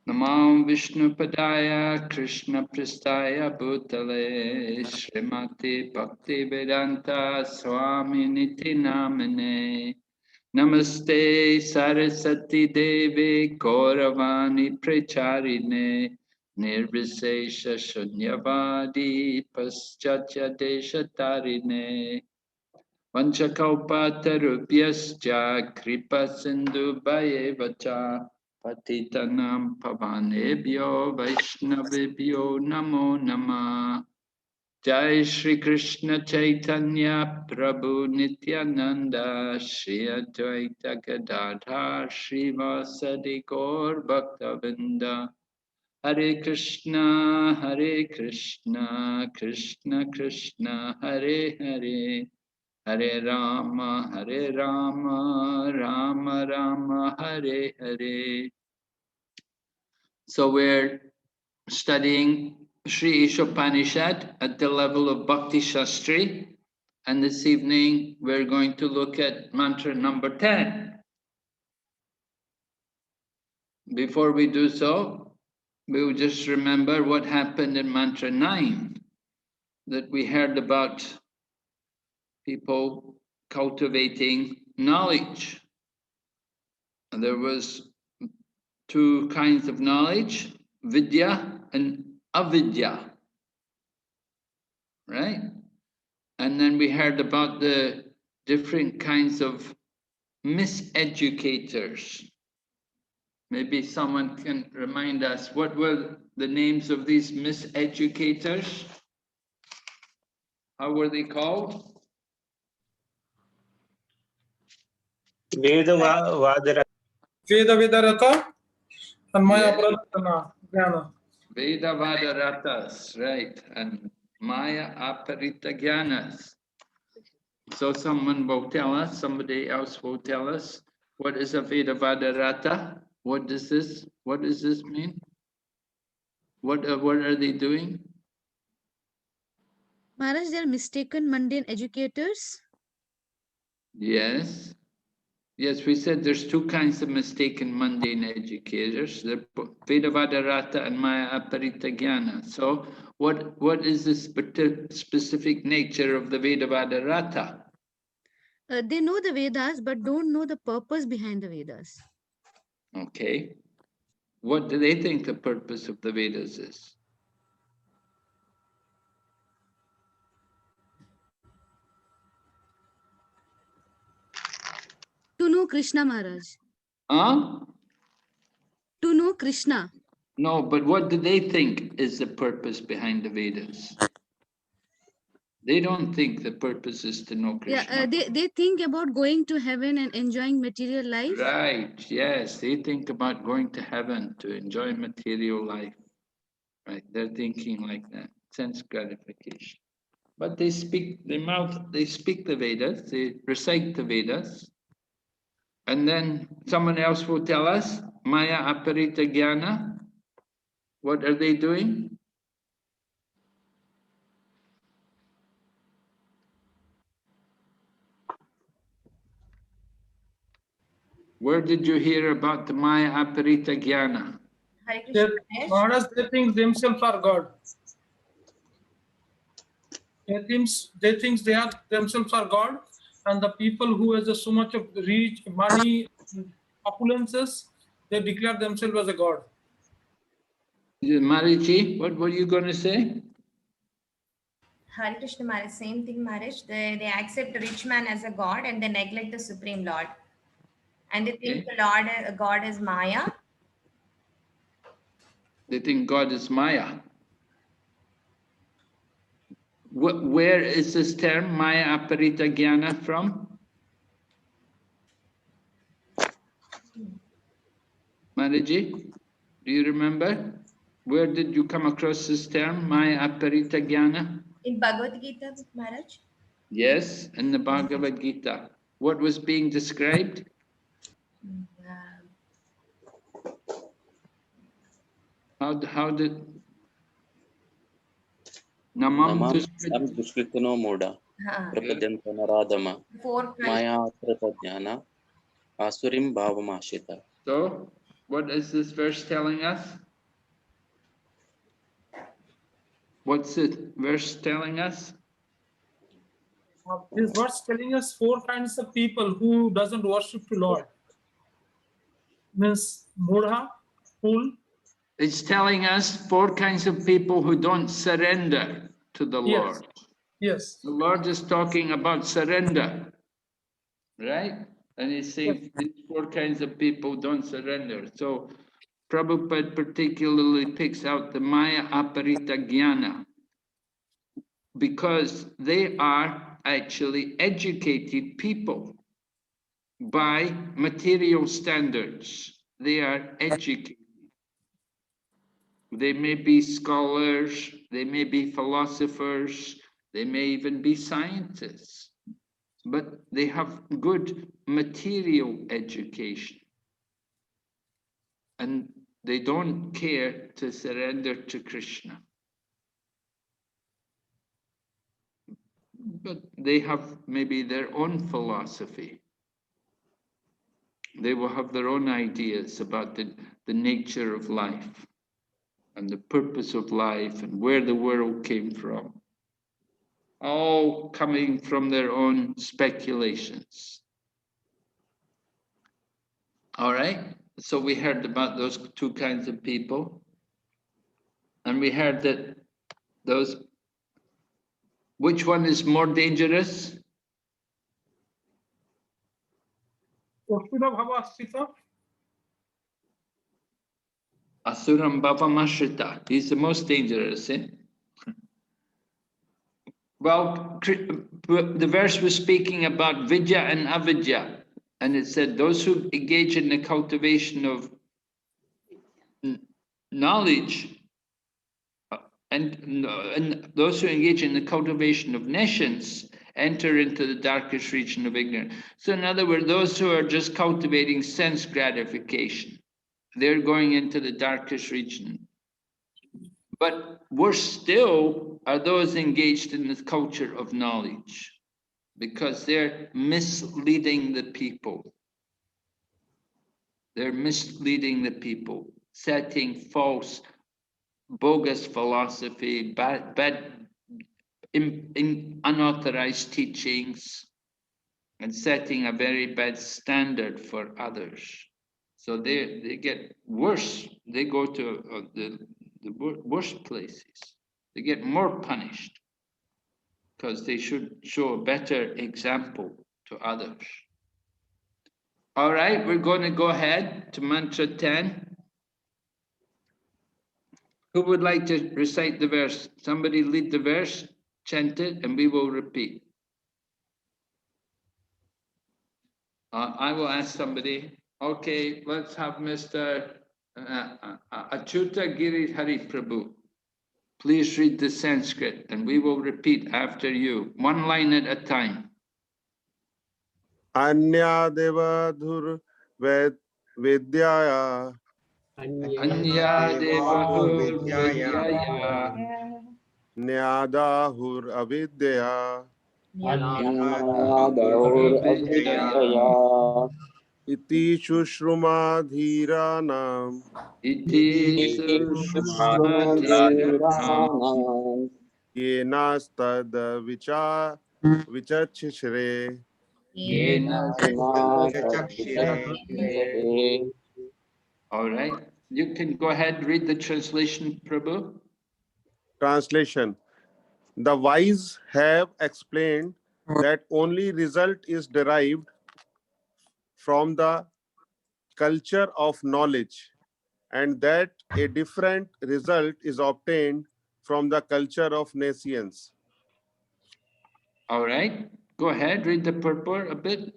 Namo Vishnu Padaya Krishna Pristaya Bhutale Srimati Bhakti Vedanta Swami Niti Namane Namaste Saraswati Devi Gauravani Pracharine Nirvisesha Shunyavadi Paschatya Deshatarine Vanchakalpatarubhyascha Kripa Sindhu Bhayevacha Patitanam Pavanebhyo Vaishnavebhyo Namo Nama Jai Shri Krishna Chaitanya Prabhu Nityananda Shri Advaita Gadadhar Srivasadi Gaur Bhaktavinda Hare Krishna Krishna Krishna Hare Hare Hare Rama, Rama Rama, Hare Hare. So we're studying Sri Isopanisad at the level of Bhakti Shastri. And this evening we're going to look at mantra number 10. Before we do so, we'll just remember what happened in mantra 9, that we heard about people cultivating knowledge. And there was two kinds of knowledge, vidya and avidya, right? And then we heard about the different kinds of miseducators. Maybe someone can remind us, what were the names of these miseducators? How were they called? Veda Vedarata and Maya Praratana Jnana. Veda Vadaratas, right, and Maya Aparita Jnanas. So someone will tell us, somebody else will tell us, what is a Veda Vadarata? What does this mean? What are they doing? Maharaj, they are mistaken mundane educators. Yes. Yes, we said there's two kinds of mistaken mundane educators, the Veda Vadarata and Maya Aparita Jnana. So what is the specific nature of the Veda Vadarata? They know the Vedas but don't know the purpose behind the Vedas. Okay. What do they think the purpose of the Vedas is? To know Krishna, Maharaj. Huh? To know Krishna. No, but what do they think is the purpose behind the Vedas? They don't think the purpose is to know Krishna. Yeah, they think about going to heaven and enjoying material life. Right, yes, they think about going to heaven to enjoy material life. Right, they're thinking like that, sense gratification. But they speak the Vedas, they recite the Vedas. And then someone else will tell us, Maya Aparita Jnana. What are they doing? Where did you hear about the Maya Aparita Jnana? Maharaj, they think themselves are God. They think they are themselves are God, and the people who has so much of rich money, opulences, they declare themselves as a God. Mariji, what were you going to say? Hare Krishna Maharaj, same thing Maharaj. They accept the rich man as a God and they neglect the Supreme Lord. And they think the God is Maya. They think God is Maya. Where is this term, Maya Aparita Jnana, from? Mariji, do you remember? Where did you come across this term, Maya Aparita Jnana? In Bhagavad Gita, Maharaj. Yes, in the Bhagavad Gita. What was being described? How did Namam Duskritano Moda Prapadyanto Naradama Maya Pratajnana Asurim Bhavamashita. So What is this verse telling us? What's the verse telling us? This verse telling us 4 kinds of people who doesn't worship to Lord. Means Mudha, fool. It's telling us 4 kinds of people who don't surrender to the Yes. Lord. Yes. The Lord is talking about surrender, right? And he's saying these 4 kinds of people don't surrender. So Prabhupada particularly picks out the Maya Aparita Jnana because they are actually educated people by material standards. They are educated. They may be scholars, they may be philosophers, they may even be scientists, but they have good material education. And they don't care to surrender to Krishna. But they have maybe their own philosophy. They will have their own ideas about the nature of life and the purpose of life and where the world came from. All coming from their own speculations. All right, so we heard about those 2 kinds of people. And we heard that those, which one is more dangerous? Asura Bhava Ashrita. Asuram Bhavamashrita. He's the most dangerous, eh? Well, the verse was speaking about vidya and avidya. And it said those who engage in the cultivation of knowledge and those who engage in the cultivation of nescience enter into the darkest region of ignorance. So in other words, those who are just cultivating sense gratification, they're going into the darkest region. But worse still are those engaged in the culture of knowledge, because they're misleading the people. They're misleading the people, setting false, bogus philosophy, unauthorized teachings, and setting a very bad standard for others. So they get worse. They go to the worst places. They get more punished because they should show a better example to others. All right, we're going to go ahead to mantra 10. Who would like to recite the verse? Somebody lead the verse, chant it, and we will repeat. I will ask somebody. Okay, let's have Mr. Achyuta Giri Hari Prabhu. Please read the Sanskrit, and we will repeat after you, 1 line at a time. Anya Devadhur Vidyaya Anya Devahur Vidyaya Nyadahur Avidya Vidyaya Iti Shushrumadhiranam Iti Sushrumadhiranam Yenastad Vichachishre. All right, you can go ahead and read the translation, Prabhu. Translation. The wise have explained that only result is derived from the culture of knowledge, and that a different result is obtained from the culture of nescience. All right, go ahead, read the purport a bit.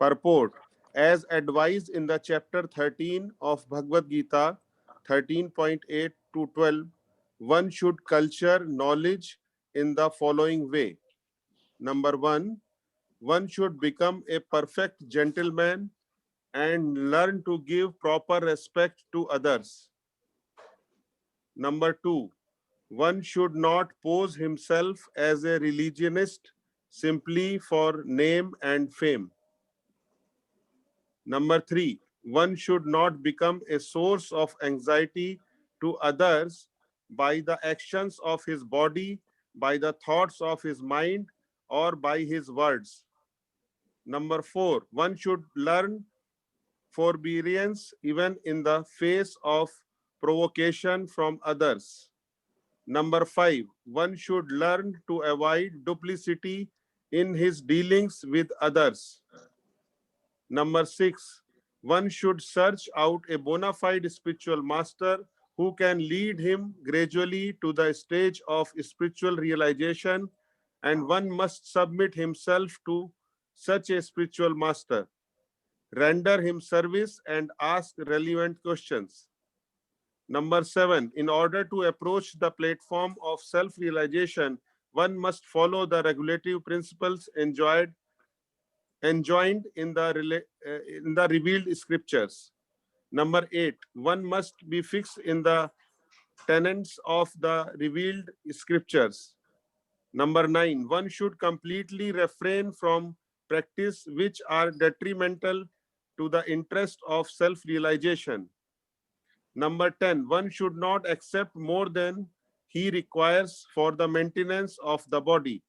Purport. As advised in the chapter 13 of Bhagavad Gita, 13.8 to 12, one should culture knowledge in the following way. Number 1, one should become a perfect gentleman and learn to give proper respect to others. Number 2, one should not pose himself as a religionist simply for name and fame. Number 3, one should not become a source of anxiety to others by the actions of his body, by the thoughts of his mind, or by his words. Number 4, one should learn forbearance even in the face of provocation from others. Number 5, one should learn to avoid duplicity in his dealings with others. Number 6, one should search out a bona fide spiritual master who can lead him gradually to the stage of spiritual realization, and one must submit himself to such a spiritual master, render him service, and ask relevant questions. Number 7, in order to approach the platform of self-realization, one must follow the regulative principles enjoined in the revealed scriptures. Number 8, one must be fixed in the tenets of the revealed scriptures. Number 9, one should completely refrain from practice which are detrimental to the interest of self-realization. Number 10, one should not accept more than he requires for the maintenance of the body.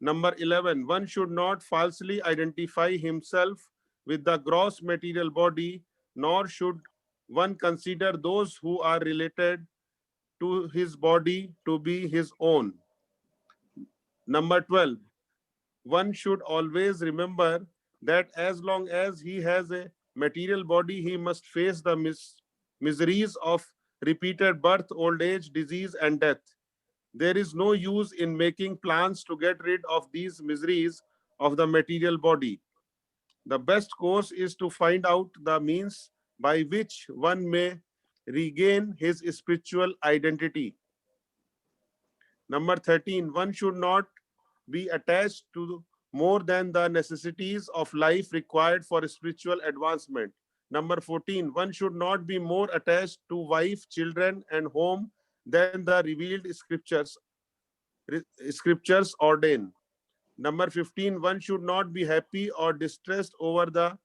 Number 11, one should not falsely identify himself with the gross material body, nor should one consider those who are related to his body to be his own. Number 12, one should always remember that as long as he has a material body, he must face the miseries of repeated birth, old age, disease, and death. There is no use in making plans to get rid of these miseries of the material body. The best course is to find out the means by which one may regain his spiritual identity. Number 13, one should not be attached to more than the necessities of life required for spiritual advancement. Number 14, one should not be more attached to wife, children, and home than the revealed scriptures ordain. Number 15, one should not be happy or distressed over the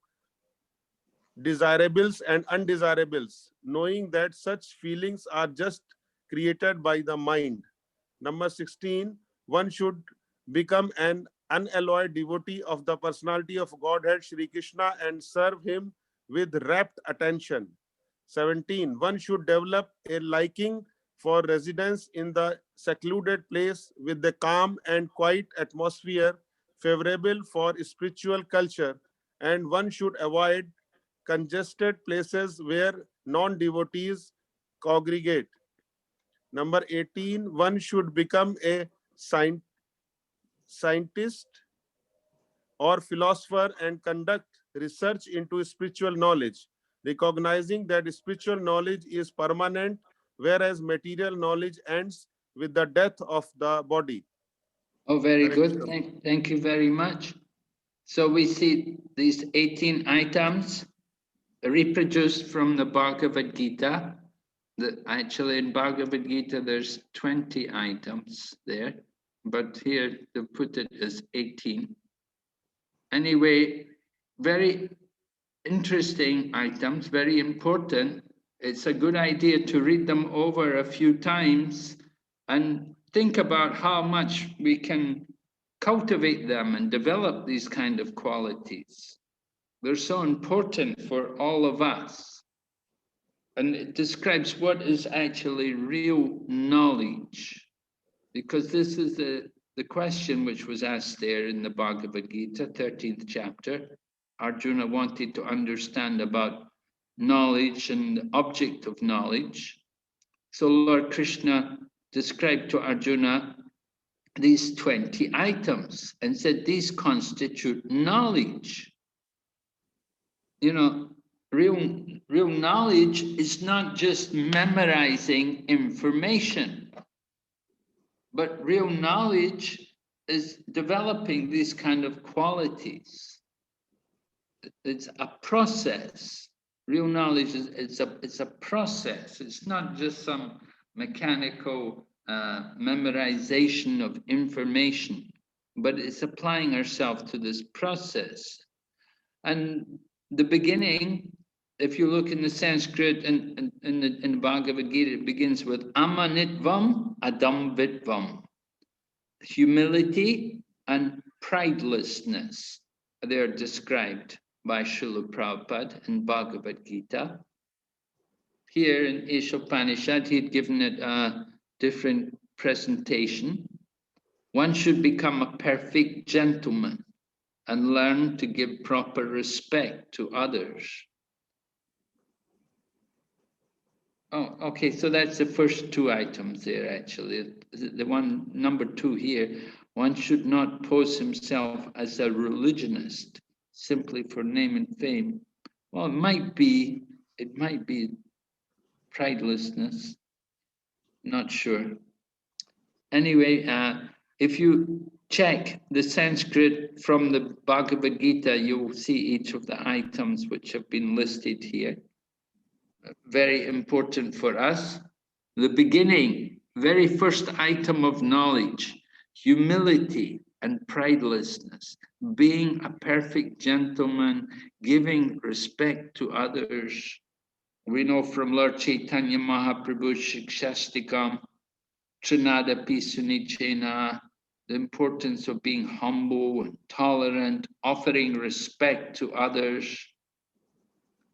desirables and undesirables, knowing that such feelings are just created by the mind. Number 16, one should become an unalloyed devotee of the personality of Godhead Shri Krishna and serve him with rapt attention. 17, one should develop a liking for residence in the secluded place with the calm and quiet atmosphere favorable for spiritual culture, and one should avoid congested places where non-devotees congregate. Number 18, one should become a scientist or philosopher and conduct research into spiritual knowledge, recognizing that spiritual knowledge is permanent, whereas material knowledge ends with the death of the body. Oh, very Hare good. Krishna. Thank you very much. So we see these 18 items reproduced from the Bhagavad Gita. Actually, in Bhagavad Gita, there's 20 items there, but here they put it as 18. Anyway, very interesting items, very important. It's a good idea to read them over a few times and think about how much we can cultivate them and develop these kind of qualities. They're so important for all of us. And it describes what is actually real knowledge, because this is the question which was asked there in the Bhagavad Gita, 13th chapter. Arjuna wanted to understand about knowledge and the object of knowledge. So Lord Krishna described to Arjuna these 20 items and said these constitute knowledge. You know, real knowledge is not just memorizing information, but real knowledge is developing these kind of qualities. It's a process. Real knowledge is it's a process. It's not just some mechanical memorization of information, but it's applying ourselves to this process. And the beginning if you look in the Sanskrit in the Bhagavad Gita, it begins with amanitvam adamvitvam. Humility and pridelessness. They are described by Srila Prabhupada in Bhagavad Gita. Here in Isopanisad, he'd given it a different presentation. One should become a perfect gentleman and learn to give proper respect to others. Oh, okay, so that's the first two items there, actually. The one, number 2 here, one should not pose himself as a religionist simply for name and fame. Well, it might be pridelessness, not sure. Anyway, if you check the Sanskrit from the Bhagavad Gita, you will see each of the items which have been listed here. Very important for us. The beginning, very first item of knowledge, humility and pridelessness, being a perfect gentleman, giving respect to others. We know from Lord Chaitanya Mahaprabhu Shikshastikam, Trinadapi Sunichena, the importance of being humble and tolerant, offering respect to others.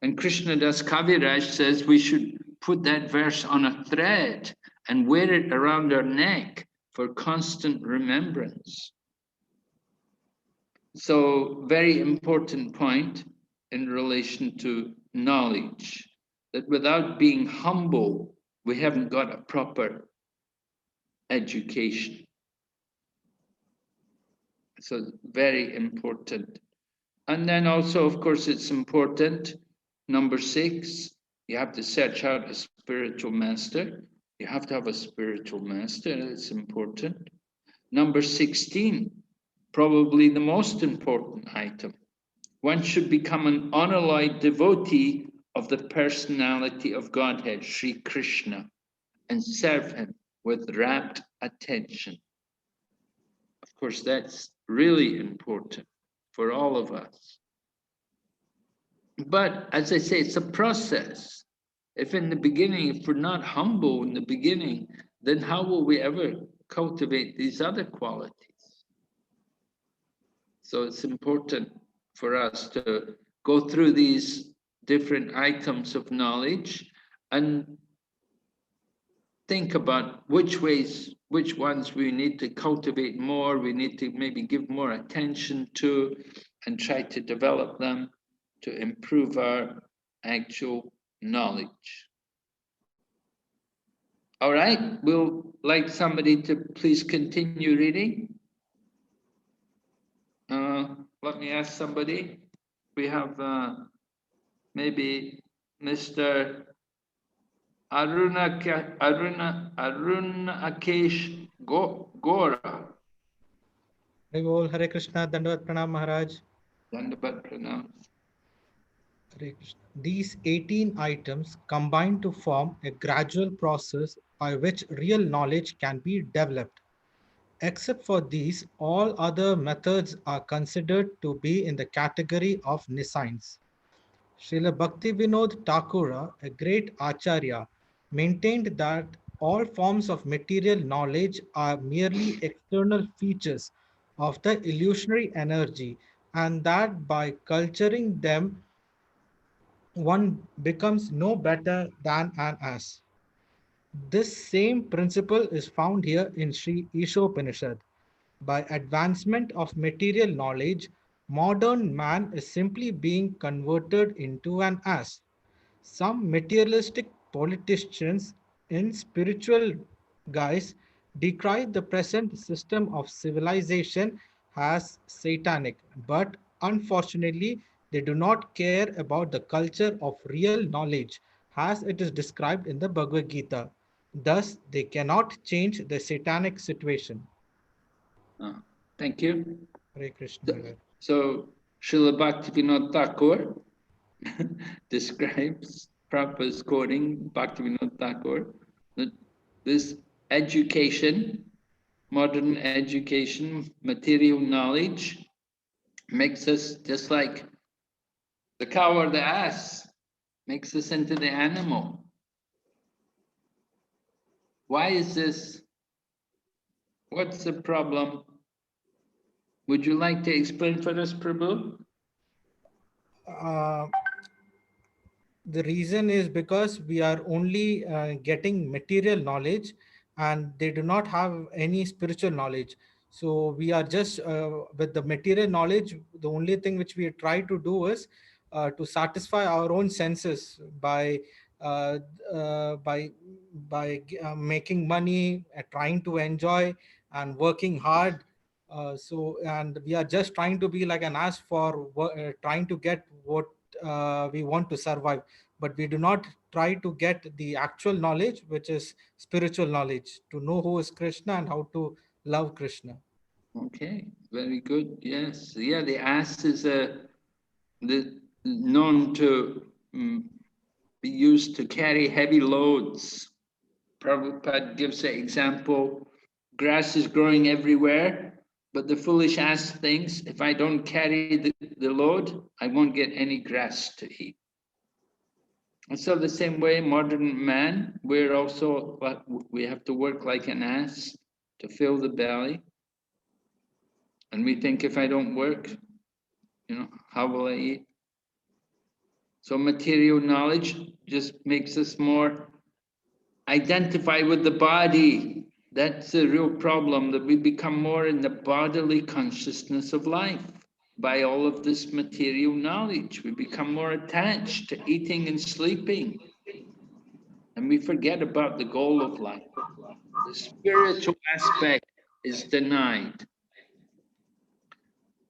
And Krishnadas Kaviraj says we should put that verse on a thread and wear it around our neck for constant remembrance. So, very important point in relation to knowledge, that without being humble, we haven't got a proper education. So, very important. And then also, of course, it's important, number 6, you have to search out a spiritual master. You have to have a spiritual master, it's important. Number 16, probably the most important item. One should become an unalloyed devotee of the personality of Godhead, Sri Krishna, and serve him with rapt attention. Of course, that's really important for all of us. But as I say, it's a process. If in the beginning, if we're not humble in the beginning, then how will we ever cultivate these other qualities? So it's important for us to go through these different items of knowledge and think about which ones we need to cultivate more, we need to maybe give more attention to and try to develop them to improve our actual knowledge. All right, we'll like somebody to please continue reading. Let me ask somebody. We have maybe Mr. Aruna Akesh Gora. Hare Krishna, Dandavat Pranam Maharaj. Dandavat Pranam. Hare Krishna. These 18 items combine to form a gradual process by which real knowledge can be developed. Except for these, all other methods are considered to be in the category of nescience. Srila Bhaktivinoda Thakura, a great Acharya, maintained that all forms of material knowledge are merely external features of the illusionary energy, and that by culturing them, one becomes no better than an ass. This same principle is found here in Sri Isopanisad. By advancement of material knowledge, modern man is simply being converted into an ass. Some materialistic politicians in spiritual guise decry the present system of civilization as satanic, but unfortunately, they do not care about the culture of real knowledge as it is described in the Bhagavad Gita. Thus, they cannot change the satanic situation. Thank you. Hare Krishna. So Srila Bhaktivinoda Thakur describes, Prabhupada's quoting Bhaktivinoda Thakur, that this education, modern education, material knowledge, makes us just like the cow or the ass. makes us into the animal. Why is this? What's the problem? Would you like to explain for us, Prabhu? Uh, the reason is because we are only getting material knowledge, and they do not have any spiritual knowledge. So we are just with the material knowledge, the only thing which we try to do is to satisfy our own senses uh, uh, by making money, trying to enjoy and working hard. And we are just trying to be like an ass for trying to get what we want to survive, but we do not try to get the actual knowledge, which is spiritual knowledge, to know who is Krishna and how to love Krishna. Okay, very good. Yes, yeah. The ass is known to be used to carry heavy loads. Prabhupada gives the example: grass is growing everywhere, but the foolish ass thinks, if I don't carry the load, I won't get any grass to eat. And so the same way, modern man, we're also, we have to work like an ass to fill the belly. And we think, if I don't work, how will I eat? So material knowledge just makes us more identify with the body. That's the real problem, that we become more in the bodily consciousness of life by all of this material knowledge. We become more attached to eating and sleeping, and we forget about the goal of life. The spiritual aspect is denied.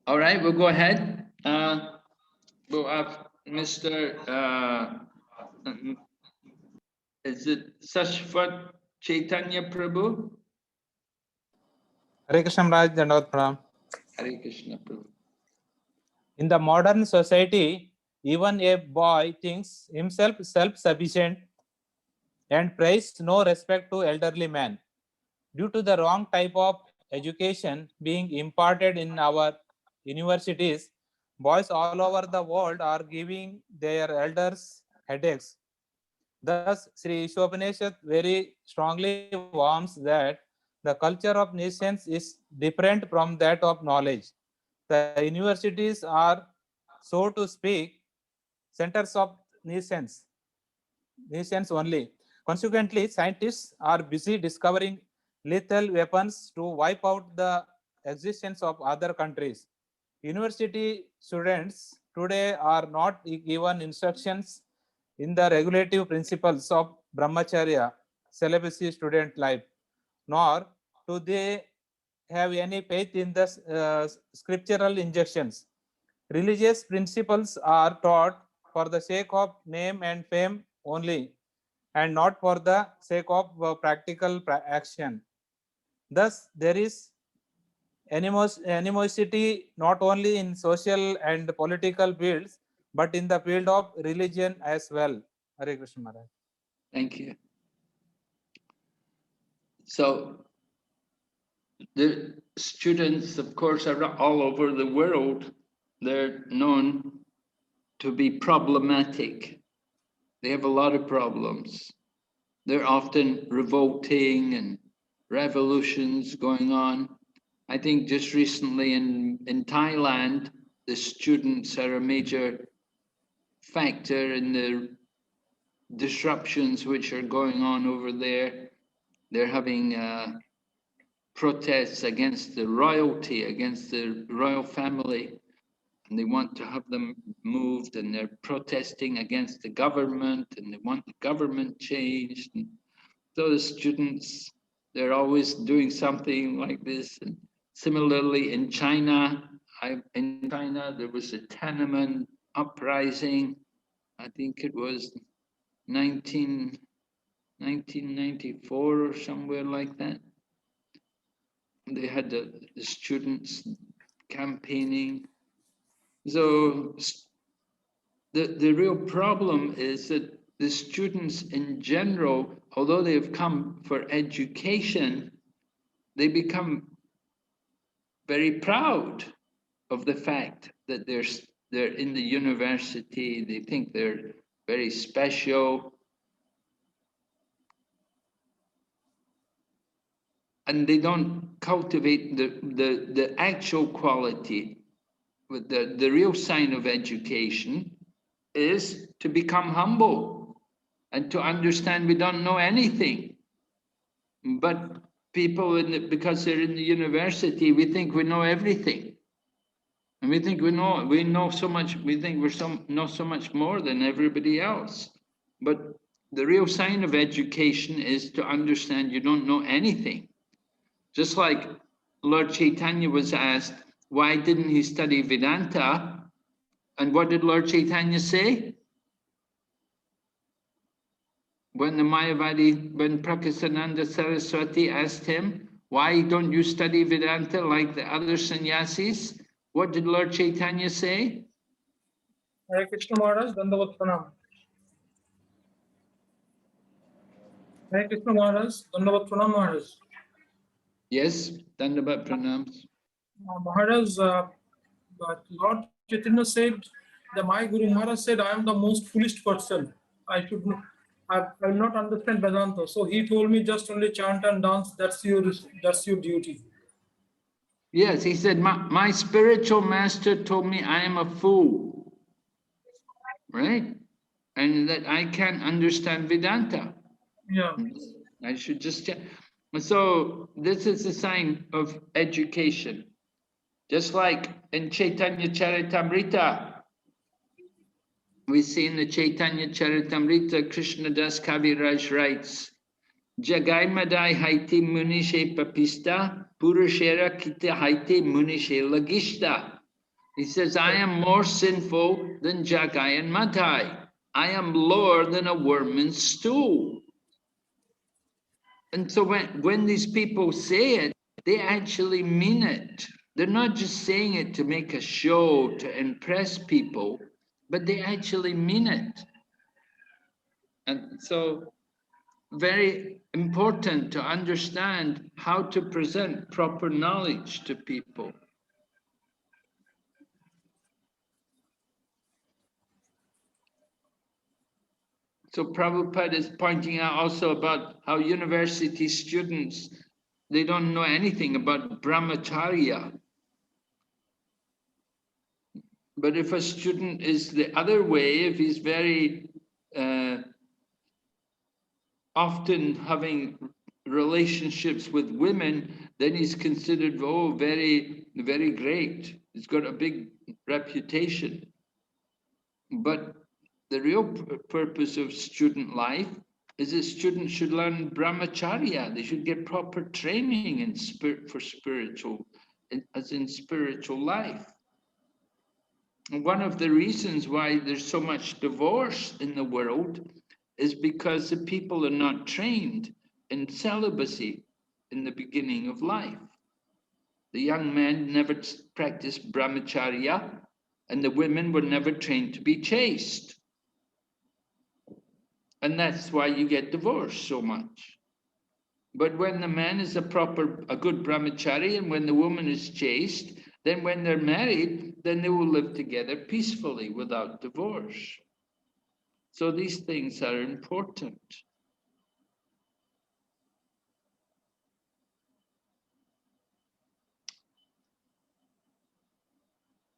All right, we'll go ahead. We'll have Mr. Is it Sashvat Chaitanya Prabhu? Hare Krishna Maharaj, Dandavat Pranam. Hare Krishna Prabhu. In the modern society, even a boy thinks himself self-sufficient and pays no respect to elderly man. Due to the wrong type of education being imparted in our universities, boys all over the world are giving their elders headaches. Thus, Sri Isopanisad very strongly warns that the culture of nations is different from that of knowledge. The universities are, so to speak, centers of nations only. Consequently, scientists are busy discovering lethal weapons to wipe out the existence of other countries. University students today are not given instructions in the regulative principles of brahmacharya, celibacy student life, nor do they have any faith in the scriptural injunctions. Religious principles are taught for the sake of name and fame only, and not for the sake of practical action. Thus, there is animosity not only in social and political fields, but in the field of religion as well. Hare Krishna Maharaj. Thank you. So the students, of course, are all over the world. They're known to be problematic. They have a lot of problems. They're often revolting and revolutions going on. I think just recently in Thailand, the students are a major factor in the disruptions which are going on over there. They're having protests against the royalty, against the royal family, and they want to have them moved, and they're protesting against the government, and they want the government changed. And so the students, they're always doing something like this. And similarly in China, there was a Tiananmen uprising. I think it was 1994 or somewhere like that. They had the students campaigning. So the real problem is that the students in general, although they have come for education, they become very proud of the fact that they're in the university. They think they're very special. And they don't cultivate the actual quality. The real sign of education is to become humble and to understand we don't know anything. But people, because they're in the university, we think we know everything. And we think we know so much, we think know so much more than everybody else. But the real sign of education is to understand you don't know anything. Just like Lord Chaitanya was asked, why didn't he study Vedanta? And what did Lord Chaitanya say? When when Prakasananda Saraswati asked him, why don't you study Vedanta like the other sannyasis? What did Lord Chaitanya say? Hare Krishna Maharaj, Dandavat Pranam. Hare Krishna Maharaj, Dandavat Pranam Maharaj. Yes, Dandavat Pranams. Maharaj, Lord Chaitanya said that my Guru Maharaj said, I am the most foolish person. I will not understand Vedanta. So he told me just only chant and dance, that's your duty. Yes, he said, my spiritual master told me I am a fool, right? And that I can't understand Vedanta. Yeah. I should just... So this is a sign of education. Just like in Chaitanya Charitamrita, we see in the Chaitanya Charitamrita, Krishna Das Kaviraj writes, Jagai Madai Haiti Munishe Papista, Purushera Kita Haiti Munishe Lagishta. He says, I am more sinful than Jagai and Madai. I am lower than a worm's stool. And so when these people say it, they actually mean it. They're not just saying it to make a show, to impress people, but they actually mean it. And so very important to understand how to present proper knowledge to people. So Prabhupada is pointing out also about how university students, they don't know anything about brahmacharya. But if a student is the other way, if he's very often having relationships with women, then he's considered, oh, very, very great. He's got a big reputation. But the real purpose of student life is that students should learn brahmacharya. They should get proper training in spiritual life. And one of the reasons why there's so much divorce in the world is because the people are not trained in celibacy in the beginning of life. The young men never practiced brahmacharya, and the women were never trained to be chaste. And that's why you get divorced so much. But when the man is a good brahmachari, and when the woman is chaste, then when they're married, then they will live together peacefully without divorce. So these things are important.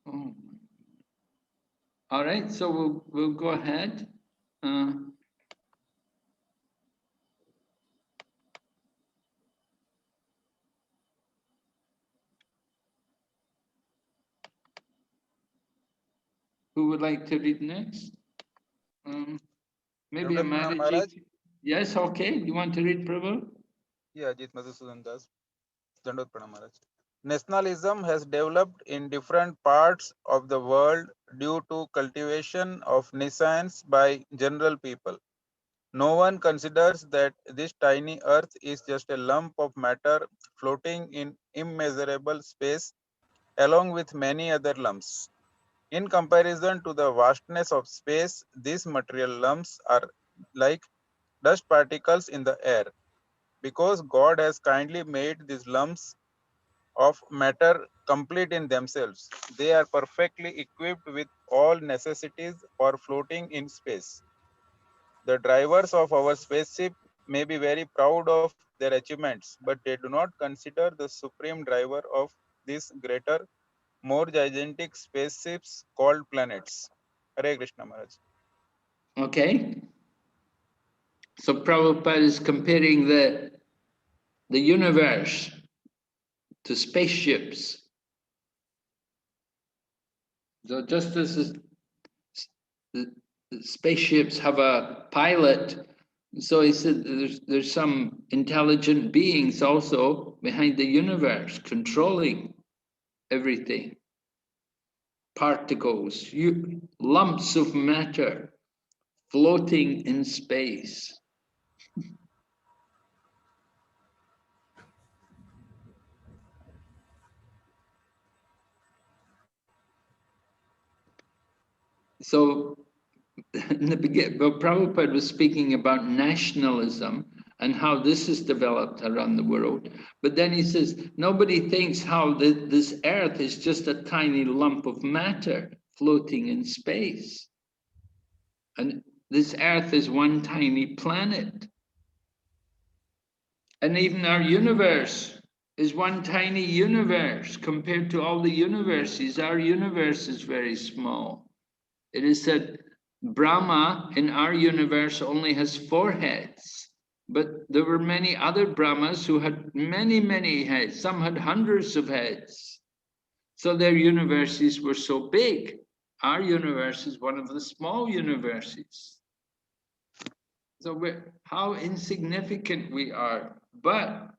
Oh. All right, so we'll go ahead. Who would like to read next? Maybe a Maharaj. Yes, okay. You want to read, Prabhu? Yeah, Ajit Madhusudan Das. Dandot Pranam Maharaj. Nationalism has developed in different parts of the world due to cultivation of nescience by general people. No one considers that this tiny earth is just a lump of matter floating in immeasurable space along with many other lumps. In comparison to the vastness of space, these material lumps are like dust particles in the air. Because God has kindly made these lumps of matter complete in themselves, they are perfectly equipped with all necessities for floating in space. The drivers of our spaceship may be very proud of their achievements, but they do not consider the supreme driver of these greater, more gigantic spaceships called planets. Hare Krishna Maharaj. Okay? So Prabhupada is comparing the universe to spaceships. So just as the spaceships have a pilot, so he said there's some intelligent beings also behind the universe controlling everything. Particles, lumps of matter floating in space. So in the beginning, well, Prabhupada was speaking about nationalism and how this is developed around the world. But then he says, nobody thinks how this earth is just a tiny lump of matter floating in space. And this earth is one tiny planet. And even our universe is one tiny universe compared to all the universes. Our universe is very small. It is said Brahma in our universe only has 4 heads, but there were many other Brahmas who had many, many heads. Some had hundreds of heads. So their universes were so big. Our universe is one of the small universes. So how insignificant we are, but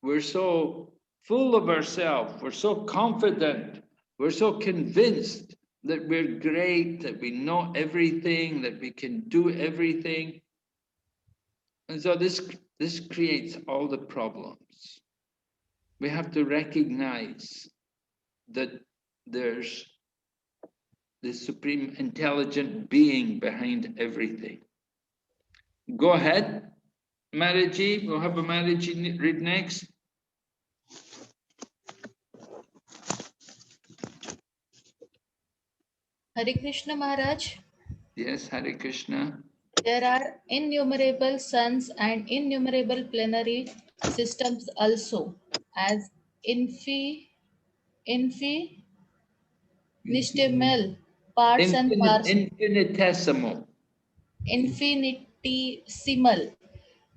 we're so full of ourselves, we're so confident, we're so convinced that we're great, that we know everything, that we can do everything. And so this creates all the problems. We have to recognize that there's the supreme intelligent being behind everything. Go ahead, Maraji. We'll have a Maraji read next. Hare Krishna Maharaj. Yes, Hare Krishna. There are innumerable suns and innumerable planetary systems also, as infinitesimal parts and Infinitesimal. infinitesimal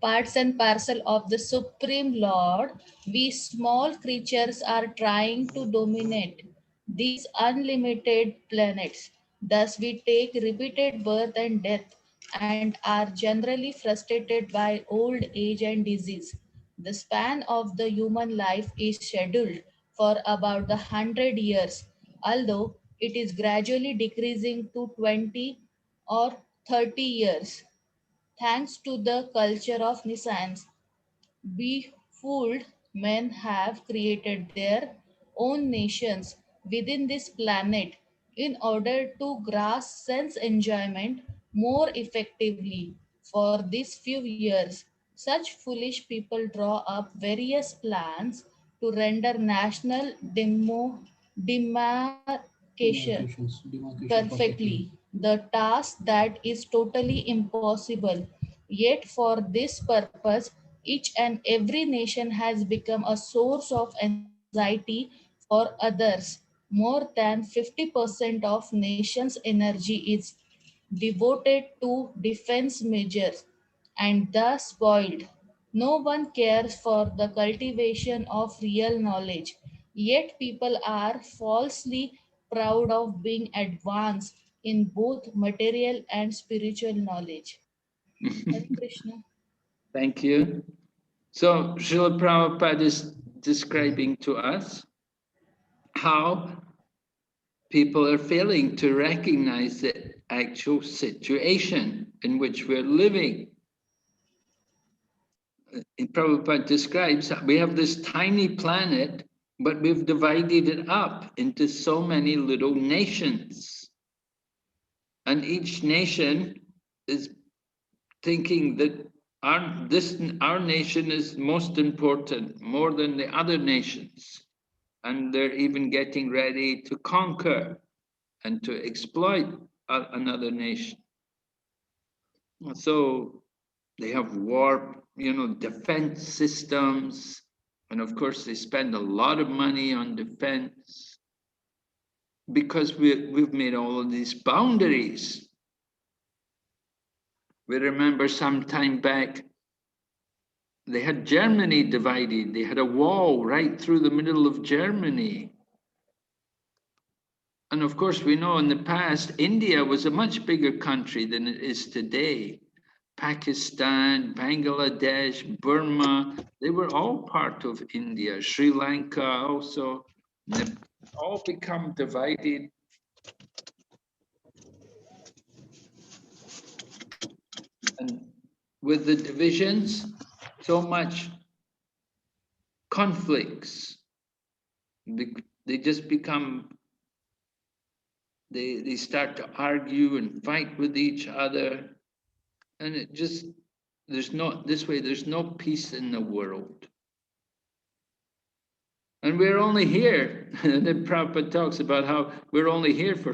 parts and parcel of the Supreme Lord, we small creatures are trying to dominate these unlimited planets. Thus, we take repeated birth and death and are generally frustrated by old age and disease. The span of the human life is scheduled for about 100 years, although it is gradually decreasing to 20 or 30 years. Thanks to the culture of science, befooled men have created their own nations within this planet in order to grasp sense enjoyment more effectively. For these few years, such foolish people draw up various plans to render national demarcation perfectly. The task that is totally impossible. Yet, for this purpose, each and every nation has become a source of anxiety for others. More than 50% of nations' energy is devoted to defense measures and thus spoiled. No one cares for the cultivation of real knowledge, yet people are falsely proud of being advanced in both material and spiritual knowledge. Hare Krishna. Thank you. So Srila Prabhupada is describing to us how people are failing to recognize the actual situation in which we're living. Prabhupada describes we have this tiny planet, but we've divided it up into so many little nations. And each nation is thinking that our nation is most important, more than the other nations. And they're even getting ready to conquer and to exploit another nation. So they have war, defense systems. And of course, they spend a lot of money on defense because we've made all of these boundaries. We remember some time back, they had Germany divided. They had a wall right through the middle of Germany. And of course, we know in the past, India was a much bigger country than it is today. Pakistan, Bangladesh, Burma, they were all part of India. Sri Lanka also, all become divided. And with the divisions, so much conflicts. They just become, they start to argue and fight with each other. And it just, there's no peace in the world. And we're only here, and then Prabhupada talks about how we're only here for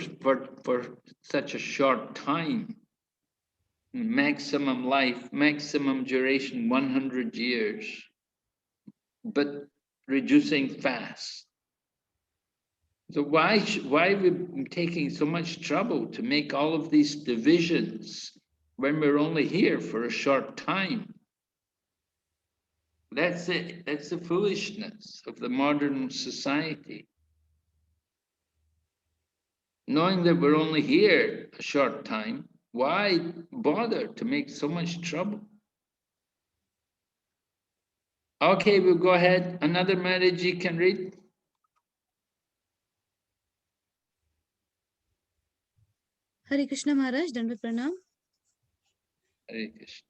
such a short time. Maximum life, maximum duration, 100 years, but reducing fast. So why are we taking so much trouble to make all of these divisions when we're only here for a short time? That's it. That's the foolishness of the modern society. Knowing that we're only here a short time, why bother to make so much trouble? Okay, we'll go ahead. Another Maharaji can read. Hare Krishna Maharaj, Dandavat Pranam. Hare Krishna.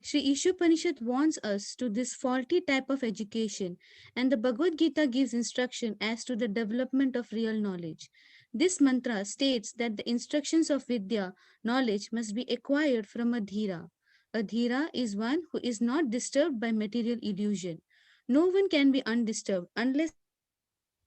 Sri Isopanisad warns us to this faulty type of education, and the Bhagavad Gita gives instruction as to the development of real knowledge. This mantra states that the instructions of Vidya, knowledge, must be acquired from a dhira. A dhira is one who is not disturbed by material illusion. No one can be undisturbed unless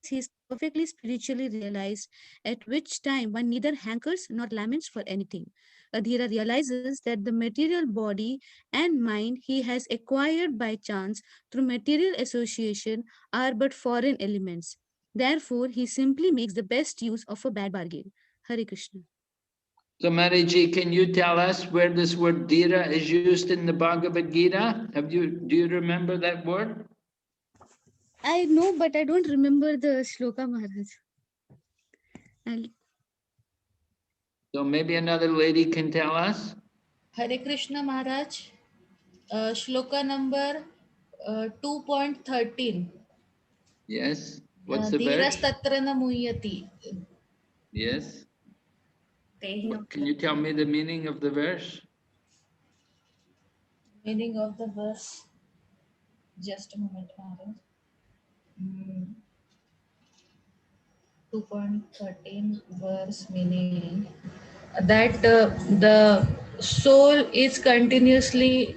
he is perfectly spiritually realized, at which time one neither hankers nor laments for anything. Adhira realizes that the material body and mind he has acquired by chance through material association are but foreign elements. Therefore, he simply makes the best use of a bad bargain. Hare Krishna. So Maharaji, can you tell us where this word dhira is used in the Bhagavad Gita? Do you remember that word? I know, but I don't remember the shloka, Maharaj. I'll- So maybe another lady can tell us? Hare Krishna Maharaj, shloka number 2.13. Yes. What's the Dhiras verse? tatra na muyati. Yes. Tehino. Can you tell me the meaning of the verse? Meaning of the verse. Just a moment, Maharaj. 2.13 verse meaning that the soul is continuously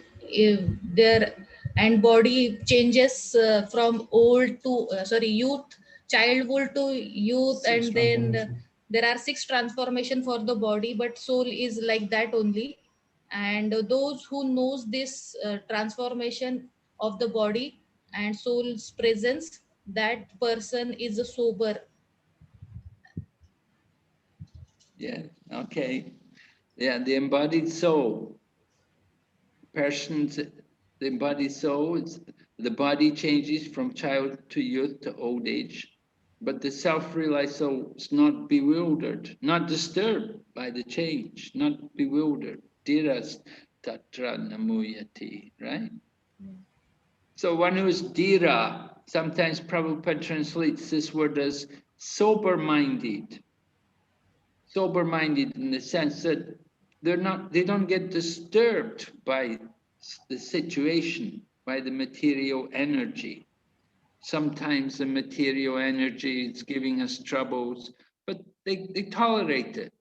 there, and body changes from old to youth, childhood to youth, and then there are 6 transformation for the body, but soul is like that only. And those who knows this transformation of the body and soul's presence, that person is a sober. Yeah. Okay. Yeah, the embodied soul. The embodied soul, the body changes from child to youth to old age, but the self-realized soul is not bewildered, not disturbed by the change, not bewildered. Dhiras tatra namuyati, right? So one who is dhira, sometimes Prabhupada translates this word as sober-minded. Sober-minded in the sense that they don't get disturbed by the situation, by the material energy. Sometimes the material energy is giving us troubles, but they tolerate it.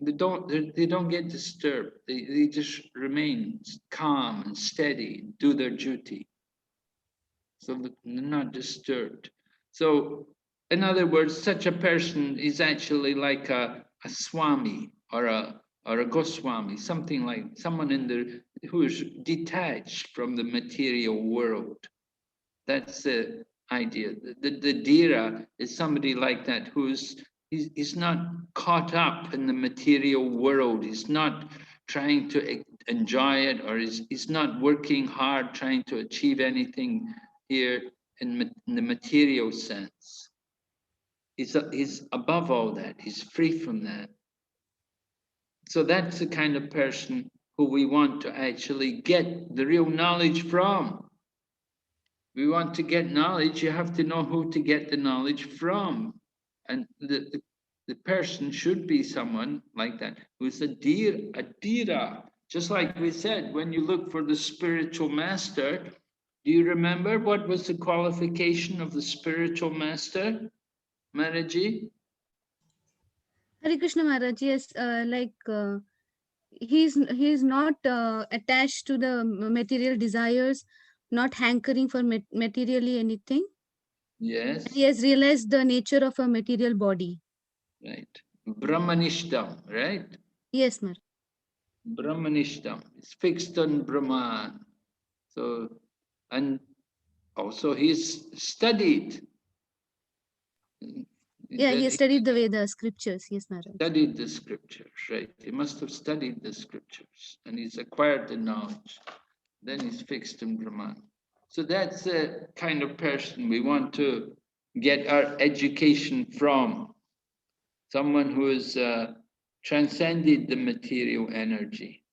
They don't get disturbed. They just remain calm and steady, do their duty. So they're not disturbed. So in other words, such a person is actually like a swami or a or a Goswami, something like someone who is detached from the material world. That's the idea. The Dhira is somebody like that he's not caught up in the material world. He's not trying to enjoy it, or he's not working hard trying to achieve anything here in the material sense. He's above all that. He's free from that. So that's the kind of person who we want to actually get the real knowledge from. We want to get knowledge, you have to know who to get the knowledge from. And the person should be someone like that, who's a dhira. Just like we said, when you look for the spiritual master, do you remember what was the qualification of the spiritual master, Maharaji? Hare Krishna Maharaj, yes, he's not attached to the material desires, not hankering for materially anything. Yes. And he has realized the nature of a material body. Right. Brahmanishtam, right? Yes, Maharaj. Brahmanishtam. It's fixed on Brahman. So, and also he's studied. Yeah, he has studied the Veda scriptures. Yes, Maharaj. Studied the scriptures, right? He must have studied the scriptures and he's acquired the knowledge. Then he's fixed in Brahman. So that's the kind of person we want to get our education from. Someone who has transcended the material energy.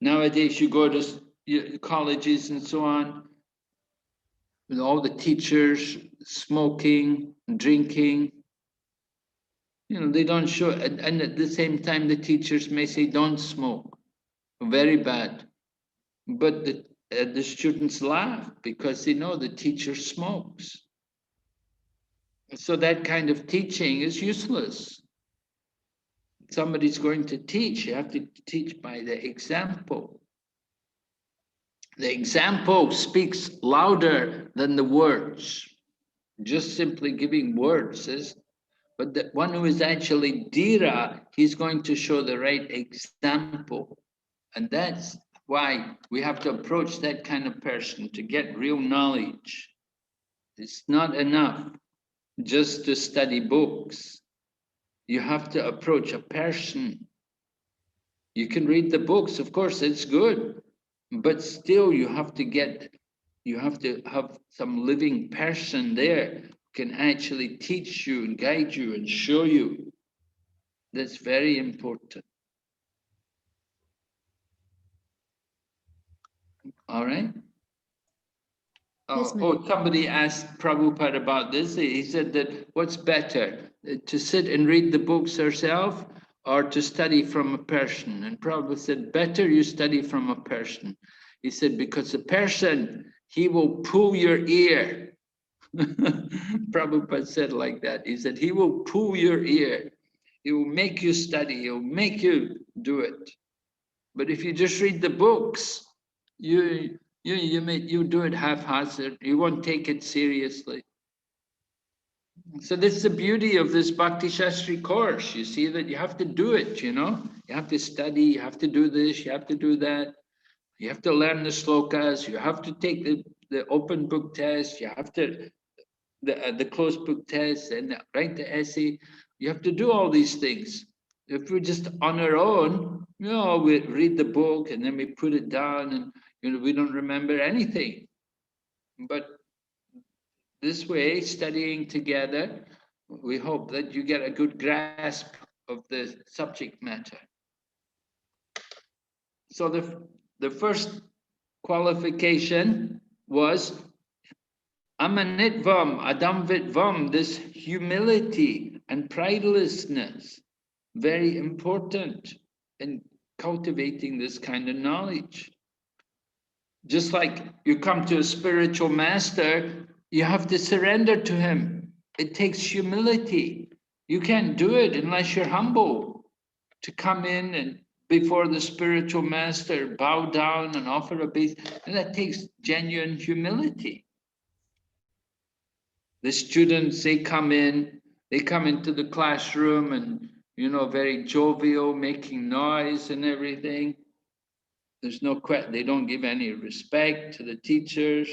Nowadays, you go to colleges and so on, with all the teachers smoking, drinking. You know, they don't show, and at the same time, the teachers may say, don't smoke. Very bad. But the students laugh because they know the teacher smokes. So that kind of teaching is useless. Somebody's going to teach, you have to teach by the example. The example speaks louder than the words. Just simply giving words is, but the one who is actually dhira, he's going to show the right example. And that's why we have to approach that kind of person to get real knowledge. It's not enough just to study books. You have to approach a person. You can read the books, of course, it's good, but still you have to have some living person there who can actually teach you and guide you and show you. That's very important. All right? Yes, Somebody asked Prabhupada about this. He said that what's better, to sit and read the books ourselves or to study from a person? And Prabhupada said, better you study from a person. He said, because the person, he will pull your ear. Prabhupada said like that. He said, he will pull your ear. He will make you study. He'll make you do it. But if you just read the books, you do it haphazard. You won't take it seriously. So this is the beauty of this Bhakti Shastri course. You see that you have to do it, you know. You have to study, you have to do this, you have to do that. You have to learn the slokas, you have to take the open book test, you have to the closed book test and write the essay. You have to do all these things. If we're just on our own, you know, we read the book and then we put it down and, you know, we don't remember anything. But this way, studying together, we hope that you get a good grasp of the subject matter. So the first qualification was amanitvam, adamvitvam, this humility and pridelessness, very important in cultivating this kind of knowledge. Just like you come to a spiritual master, you have to surrender to him. It takes humility. You can't do it unless you're humble. To come in and before the spiritual master, bow down and offer a base, and that takes genuine humility. The students, they come into the classroom and, you know, very jovial, making noise and everything. There's no question, they don't give any respect to the teachers.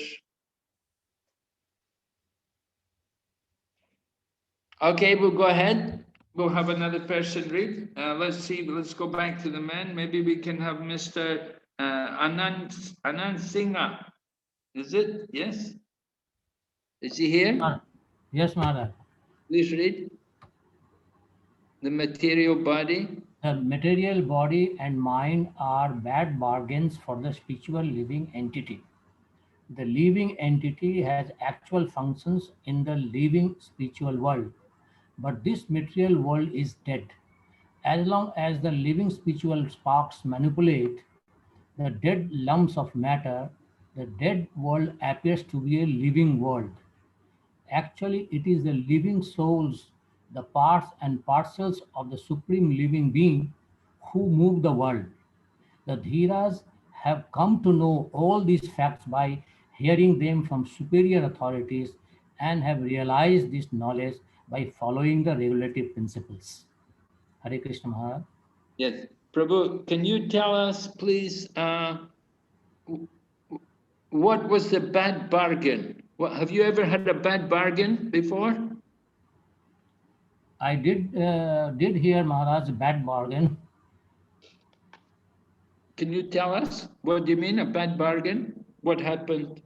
Okay, we'll go ahead. We'll have another person read. Let's see, let's go back to the men. Maybe we can have Mr. Anand Singha. Is it? Yes? Is he here? Yes, Maharaj. Please read. The material body. The material body and mind are bad bargains for the spiritual living entity. The living entity has actual functions in the living spiritual world, but this material world is dead. As long as the living spiritual sparks manipulate the dead lumps of matter, the dead world appears to be a living world. Actually, it is the living souls, the parts and parcels of the supreme living being who move the world. The Dhiras have come to know all these facts by hearing them from superior authorities and have realized this knowledge by following the regulative principles. Hare Krishna Maharaj. Yes. Prabhu, can you tell us, please, what was the bad bargain? What, have you ever had a bad bargain before? I did hear Maharaj bad bargain. Can you tell us? What do you mean, a bad bargain? What happened?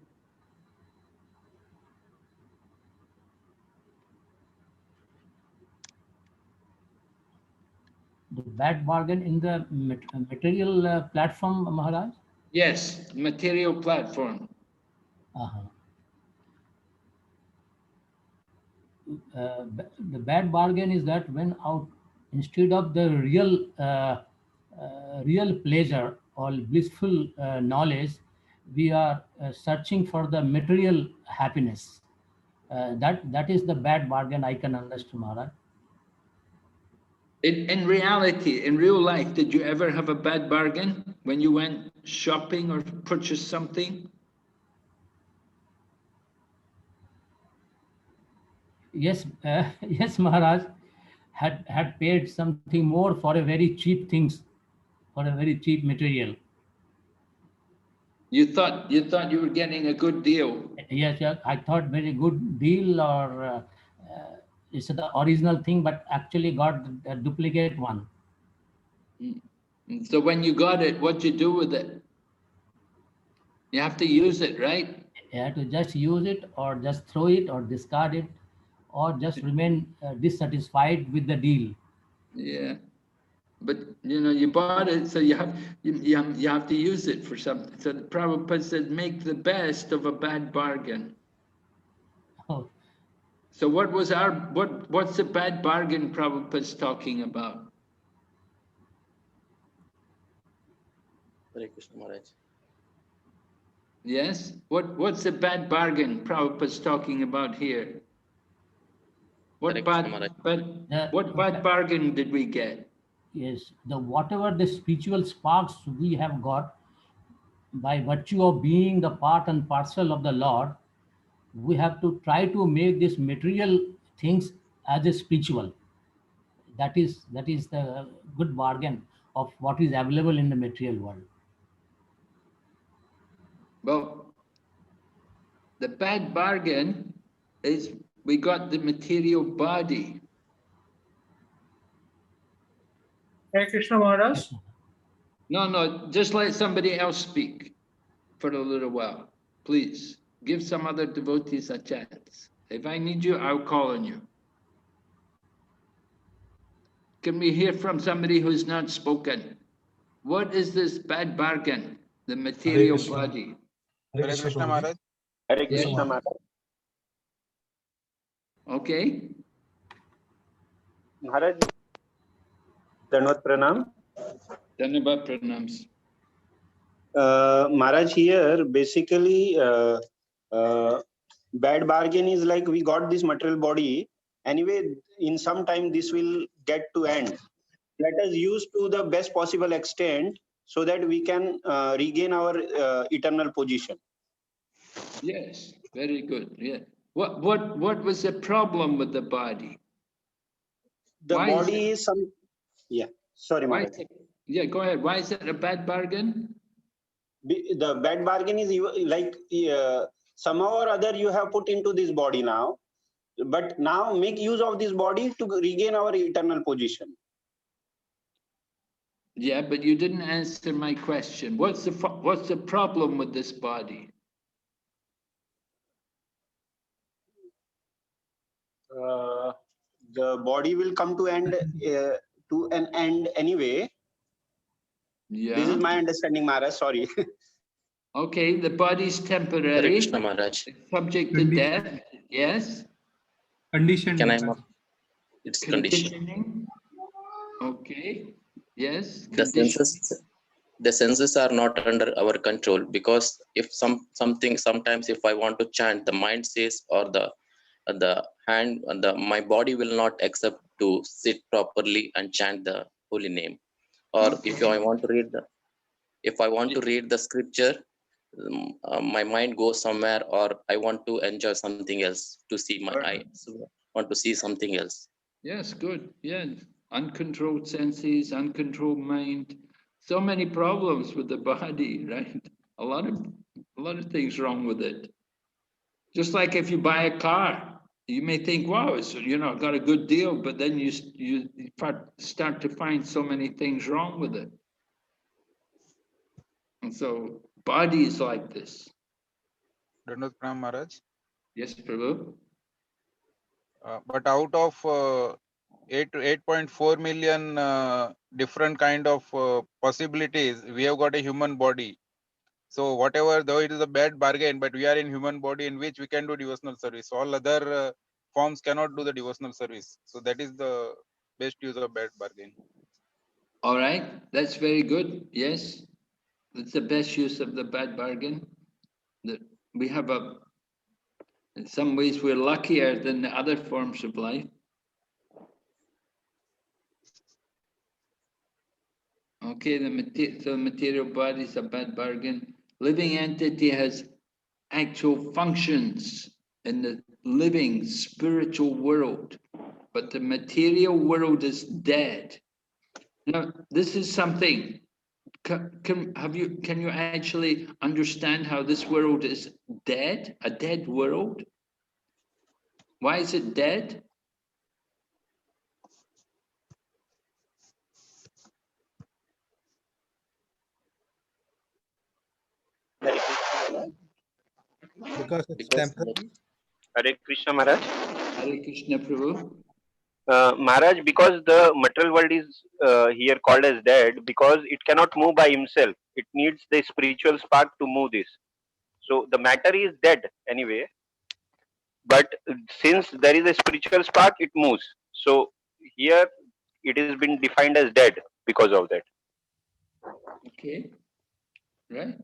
The bad bargain in the material platform, Maharaj? Yes, material platform. The bad bargain is that when out, instead of the real pleasure or blissful knowledge, we are searching for the material happiness. That is the bad bargain I can understand, Maharaj. In reality, in real life, did you ever have a bad bargain when you went shopping or purchased something? Yes, yes, Maharaj. Had paid something more for a very cheap things, for a very cheap material. You thought you were getting a good deal. Yes, yeah, I thought very good deal, or it's the original thing, but actually got a duplicate one. So when you got it, what'd you do with it? You have to use it, right? You have to just use it, or just throw it, or discard it, or just remain dissatisfied with the deal. Yeah, but you know, you bought it, so you have to use it for something. So the Prabhupada said, make the best of a bad bargain. Oh. So what's the bad bargain Prabhupada's talking about? Hare Krishna Maharaj. Yes? What's the bad bargain Prabhupada's talking about here? What bad bargain did we get? Yes, whatever the spiritual sparks we have got by virtue of being the part and parcel of the Lord, we have to try to make these material things as a spiritual. That is the good bargain of what is available in the material world. Well, the bad bargain is we got the material body. Hare Krishna Maharaj. No, just let somebody else speak for a little while. Please, give some other devotees a chance. If I need you, I'll call on you. Can we hear from somebody who's not spoken? What is this bad bargain? The material body. Hare Krishna Maharaj. Hare Krishna Maharaj. Okay. Maharaj, Dandavat Pranam. Dandavat Pranams. Maharaj, here basically bad bargain is like we got this material body. Anyway, in some time this will get to end. Let us use to the best possible extent so that we can regain our eternal position. Yes, very good. Yeah. What was the problem with the body? The body is some Yeah. Sorry, Why Maharaj. is it, yeah, go ahead. Why is it a bad bargain? The bad bargain is like somehow or other you have put into this body now, but now make use of this body to regain our eternal position. Yeah, but you didn't answer my question. What's the problem with this body? The body will come to end to an end anyway. Yeah. This is my understanding, Maharaj. Sorry. Okay, the body's temporary. Hare Krishna Maharaj. It's subject to death. Yes. Conditioned. Can I? It's condition. Conditioning. Okay. Yes. The senses are not under our control, because if sometimes if I want to chant, the mind says, or the hand and my body will not accept to sit properly and chant the holy name. Or Okay. if I want to read the scripture, my mind goes somewhere, or I want to enjoy something else, to see want to see something else. Yes, good. Yeah. Uncontrolled senses, uncontrolled mind. So many problems with the body, right? A lot of things wrong with it. Just like if you buy a car, you may think, wow, it's, got a good deal, but then you start to find so many things wrong with it. And so body is like this. Dandot Pranam Maharaj. Yes, Prabhu. But out of 8.4 million different kind of possibilities, we have got a human body. So whatever, though it is a bad bargain, but we are in human body in which we can do devotional service. All other forms cannot do the devotional service. So that is the best use of bad bargain. All right, that's very good. Yes, that's the best use of the bad bargain. That we have in some ways, we're luckier than the other forms of life. Okay, the material body is a bad bargain. Living entity has actual functions in the living spiritual world, but the material world is dead. Now, this is something. Can you actually understand how this world is dead? A dead world? Why is it dead? Because it's temporary. Hare Krishna Maharaj. Hare Krishna Prabhu. Maharaj, because the material world is here called as dead, because it cannot move by himself. It needs the spiritual spark to move this. So the matter is dead anyway. But since there is a spiritual spark, it moves. So here it has been defined as dead because of that. Okay, right.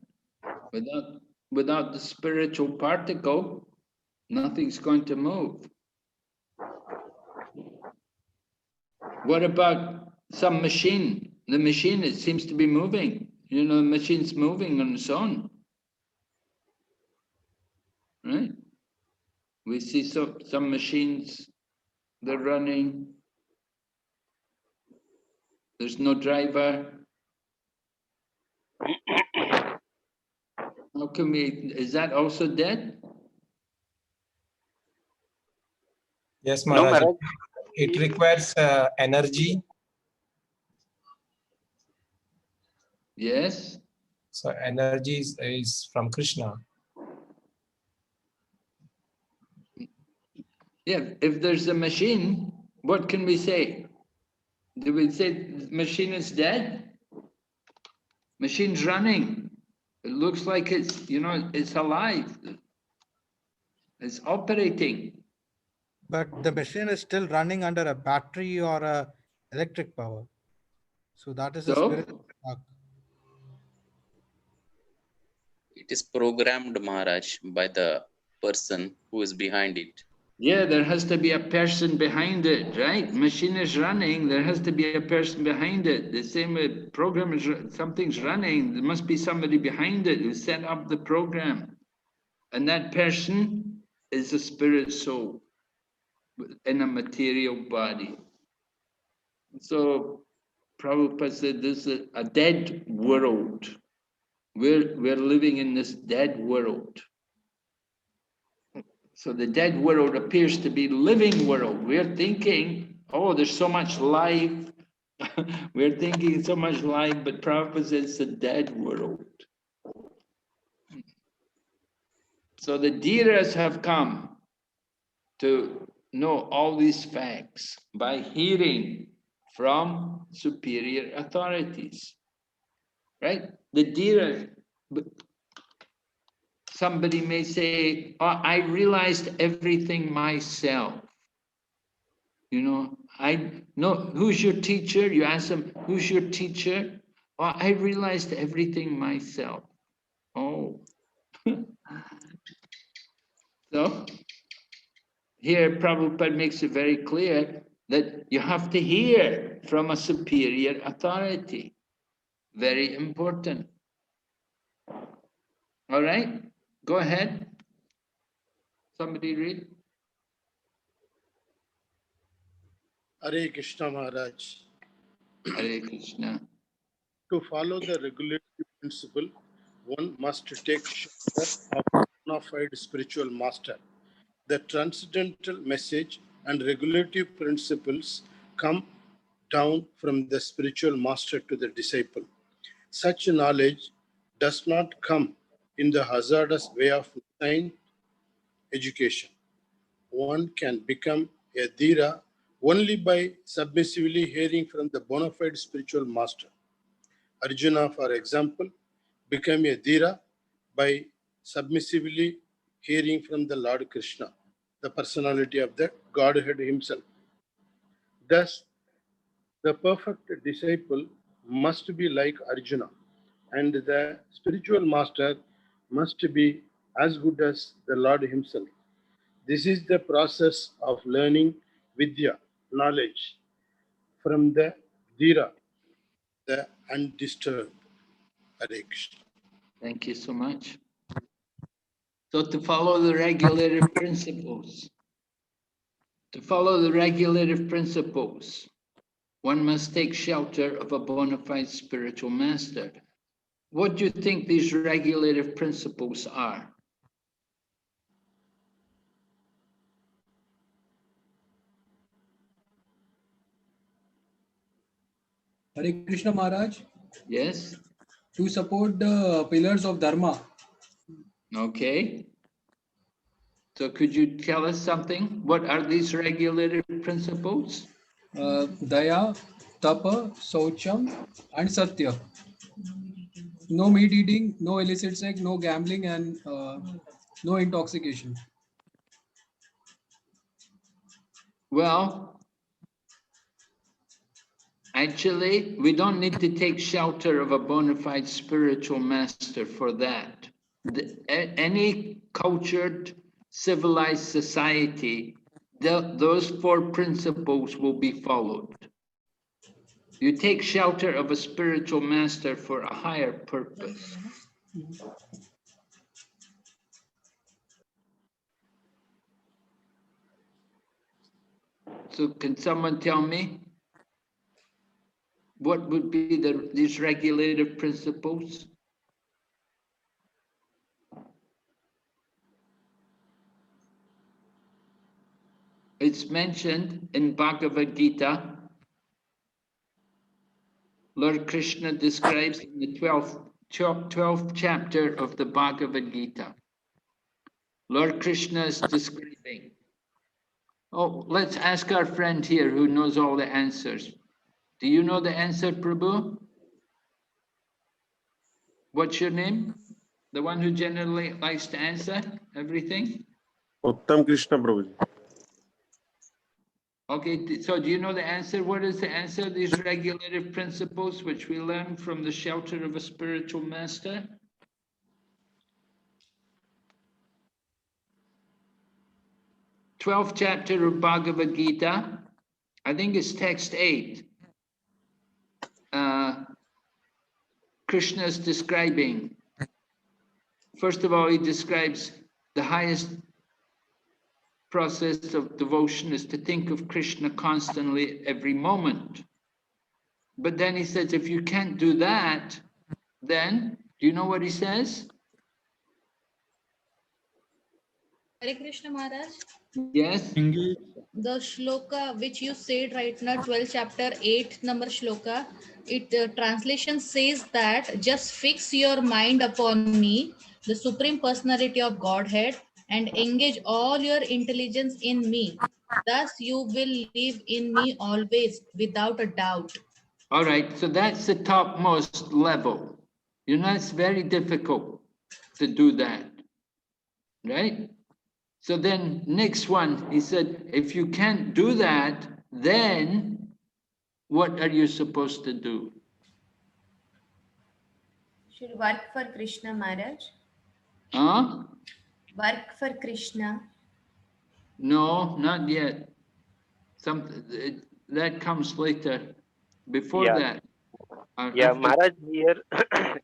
Without the spiritual particle, nothing's going to move. What about some machine? The machine, it seems to be moving. The machine's moving on its own. Right? We see some machines, they're running. There's no driver. How can is that also dead? Yes, No, Maharaj. Maharaj. It requires energy. Yes. So energy is from Krishna. Yeah, if there's a machine, what can we say? Do we say the machine is dead? Machine's running. It looks like it's, it's alive. It's operating. But the machine is still running under a battery or a electric power. So that is a spiritual spark. It is programmed, Maharaj, by the person who is behind it. Yeah, there has to be a person behind it, right? Machine is running, there has to be a person behind it. The same with program is, something's running, there must be somebody behind it who set up the program. And that person is a spirit soul in a material body. So Prabhupada said this is a dead world. We're living in this dead world. So the dead world appears to be living world. We're thinking, oh, there's so much life. We're thinking so much life, but Prabhupada says it's a dead world. So the Dhiras have come to know all these facts by hearing from superior authorities, right? The Dhiras, somebody may say, oh, I realized everything myself. You know, I know, who's your teacher? You ask them, who's your teacher? Oh, I realized everything myself. Oh. So here Prabhupada makes it very clear that you have to hear from a superior authority. Very important. All right, go ahead. Somebody read. Hare Krishna Maharaj. Hare Krishna. To follow the regulatory principle, one must take shelter of a bona fide spiritual master. The transcendental message and regulative principles come down from the spiritual master to the disciple. Such knowledge does not come in the hazardous way of science education. One can become a Dhira only by submissively hearing from the bona fide spiritual master. Arjuna, for example, became a Dhira by submissively hearing from the Lord Krishna, the personality of the Godhead himself. Thus, the perfect disciple must be like Arjuna, and the spiritual master must be as good as the Lord himself. This is the process of learning Vidya, knowledge, from the Dhira, the undisturbed. Hare Krishna. Thank you so much. So to follow the regulative principles, one must take shelter of a bona fide spiritual master. What do you think these regulative principles are? Hare Krishna Maharaj. Yes. To support the pillars of Dharma. Okay. So could you tell us something? What are these regulative principles? Daya, Tapa, Saucham, and Satya. No meat eating, no illicit sex, no gambling, and no intoxication. Well, actually, we don't need to take shelter of a bona fide spiritual master for that. Any cultured, civilized society, those four principles will be followed. You take shelter of a spiritual master for a higher purpose. So can someone tell me what would be these regulative principles? It's mentioned in Bhagavad Gita. Lord Krishna describes in the 12th chapter of the Bhagavad Gita. Lord Krishna is describing. Oh, let's ask our friend here who knows all the answers. Do you know the answer, Prabhu? What's your name? The one who generally likes to answer everything? Uttam Krishna Prabhuji. Okay, so do you know the answer? What is the answer? These regulative principles which we learn from the shelter of a spiritual master? Twelfth chapter of Bhagavad Gita, I think it's text 8. Krishna is describing, first of all, he describes the highest process of devotion is to think of Krishna constantly every moment. But then he says, if you can't do that, then, do you know what he says? Hare Krishna Maharaj. Yes? The shloka which you said right now, 12th chapter, 8th number shloka, translation says that just fix your mind upon me, the Supreme Personality of Godhead, and engage all your intelligence in me. Thus you will live in me always without a doubt. All right, so that's the topmost level. You know, it's very difficult to do that, right? So then next one, he said, if you can't do that, then what are you supposed to do? Should work for Krishna, Maharaj. Huh? Work for Krishna. No, not yet. That comes later. Before Yeah. that. Yeah, After, Maharaj, here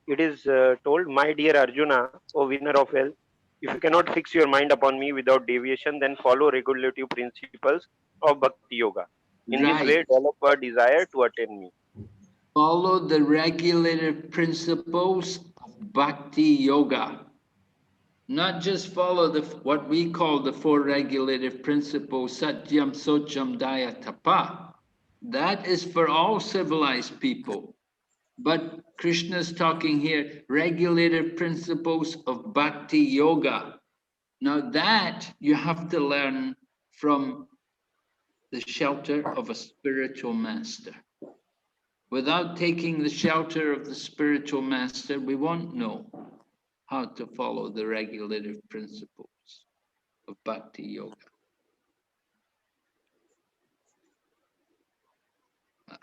it is told, my dear Arjuna, O winner of wealth, if you cannot fix your mind upon me without deviation, then follow regulative principles of Bhakti Yoga. In this way, right. develop a desire to attain me. Follow the regulative principles of Bhakti Yoga. Not just follow what we call the four regulative principles, Satyam, Socham, Daya, Tapa. That is for all civilized people. But Krishna's talking here, regulative principles of Bhakti Yoga. Now that you have to learn from the shelter of a spiritual master. Without taking the shelter of the spiritual master, we won't know how to follow the regulative principles of Bhakti Yoga.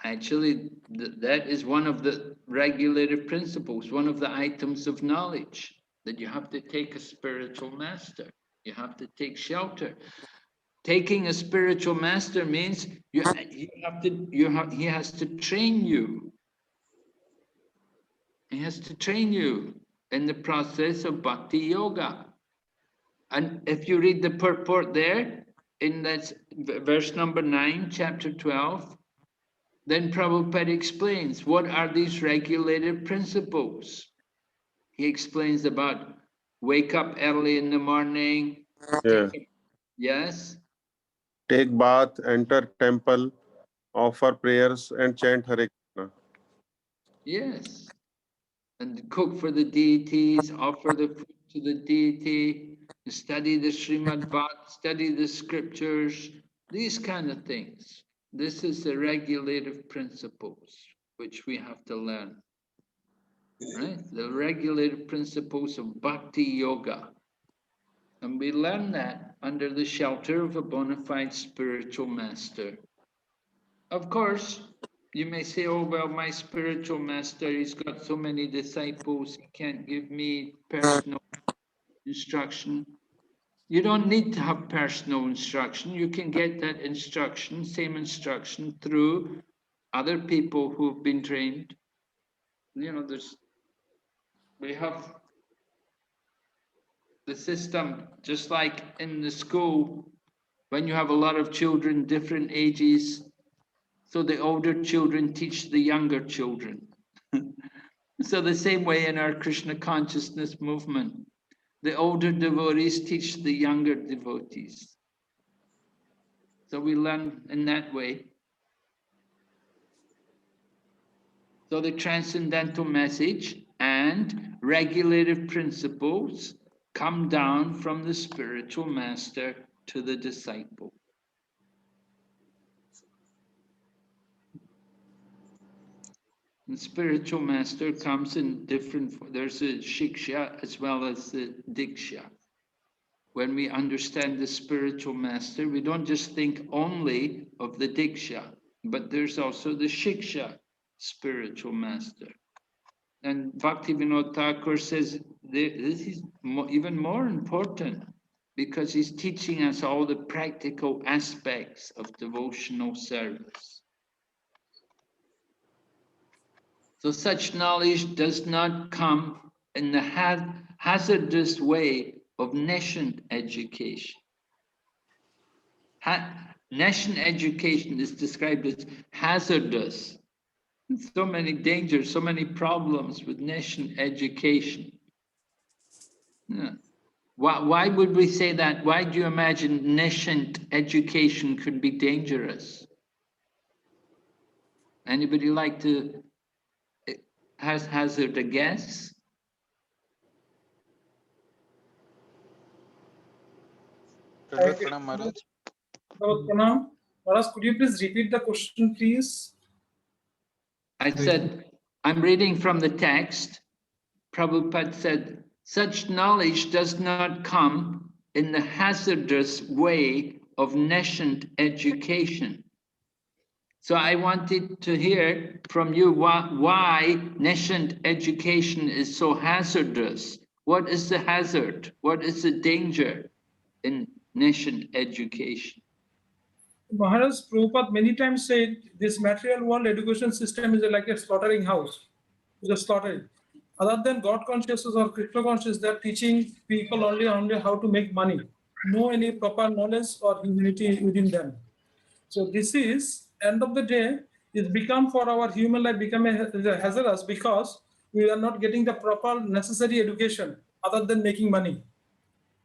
Actually, that is one of the regulative principles, one of the items of knowledge, that you have to take a spiritual master. You have to take shelter. Taking a spiritual master means he has to train you. He has to train you in the process of Bhakti Yoga. And if you read the purport there, in that verse number 9, chapter 12, then Prabhupada explains, what are these regulative principles? He explains about wake up early in the morning. Yeah. Yes? Take bath, enter temple, offer prayers, and chant Hare Krishna. Yes. And cook for the deities, offer the food to the deity, study the Srimad Bhagavatam, study the scriptures, these kind of things. This is the regulative principles which we have to learn. Right? The regulative principles of Bhakti Yoga. And we learn that under the shelter of a bona fide spiritual master. Of course, you may say, oh, well, my spiritual master, he's got so many disciples, he can't give me personal instruction. You don't need to have personal instruction. You can get that instruction, same instruction, through other people who've been trained. You know, we have the system, just like in the school, when you have a lot of children, different ages, so the older children teach the younger children. So the same way in our Krishna consciousness movement, the older devotees teach the younger devotees. So we learn in that way. So the transcendental message and regulative principles come down from the spiritual master to the disciple. The spiritual master comes in different, there's a shiksha as well as the diksha. When we understand the spiritual master, we don't just think only of the diksha, but there's also the shiksha, spiritual master. And Bhaktivinoda Thakur says this is even more important because he's teaching us all the practical aspects of devotional service. So such knowledge does not come in the hazardous way of nascent education. Nascent education is described as hazardous. So many dangers, so many problems with nation education. Yeah. Why would we say that? Why do you imagine nascent education could be dangerous? Anybody like to hazard a guess? Dandavad Pranam Maharaj. Pranam. Maharaj, could you please repeat the question, please? I said, I'm reading from the text. Prabhupada said, such knowledge does not come in the hazardous way of nascent education. So I wanted to hear from you why nascent education is so hazardous. What is the hazard? What is the danger in nascent education? Maharaj Prabhupada many times said this material world education system is like a slaughtering house. It's a slaughtering. Other than God consciousness or Krishna consciousness, they're teaching people only how to make money. No any proper knowledge or humility within them. So this is, end of the day, it's become for our human life become a hazardous because we are not getting the proper necessary education other than making money.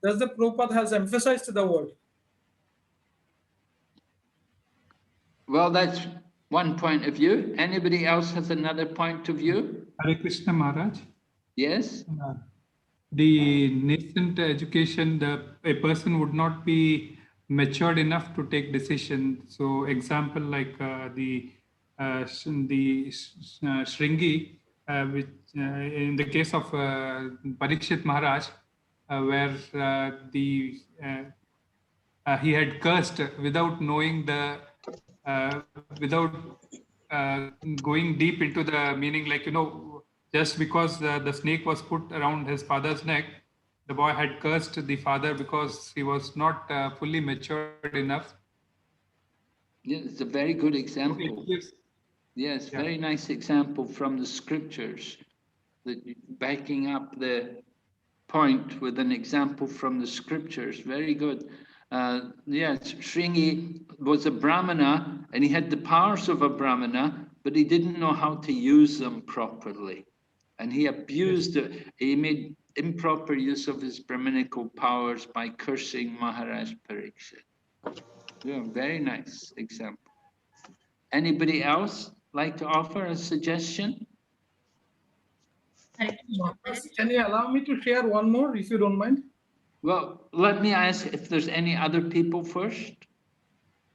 That's the Prabhupada has emphasized to the world. Well, that's one point of view. Anybody else has another point of view? Hare Krishna Maharaj. Yes. The nascent education, a person would not be matured enough to take decision. So, example like the Shringi, which in the case of Parikshit Maharaj, where he had cursed without knowing without going deep into the meaning, like, just because the snake was put around his father's neck, the boy had cursed the father because he was not fully matured enough. Yeah, it's a very good example. Yes, Yeah. very nice example from the scriptures, that backing up the point with an example from the scriptures. Very good. Yes, Shringi was a Brahmana and he had the powers of a Brahmana, but he didn't know how to use them properly. And he abused it. He made improper use of his Brahminical powers by cursing Maharaj Parikshit. Yeah, very nice example. Anybody else like to offer a suggestion? Can you allow me to share one more, if you don't mind? Well, let me ask if there's any other people first.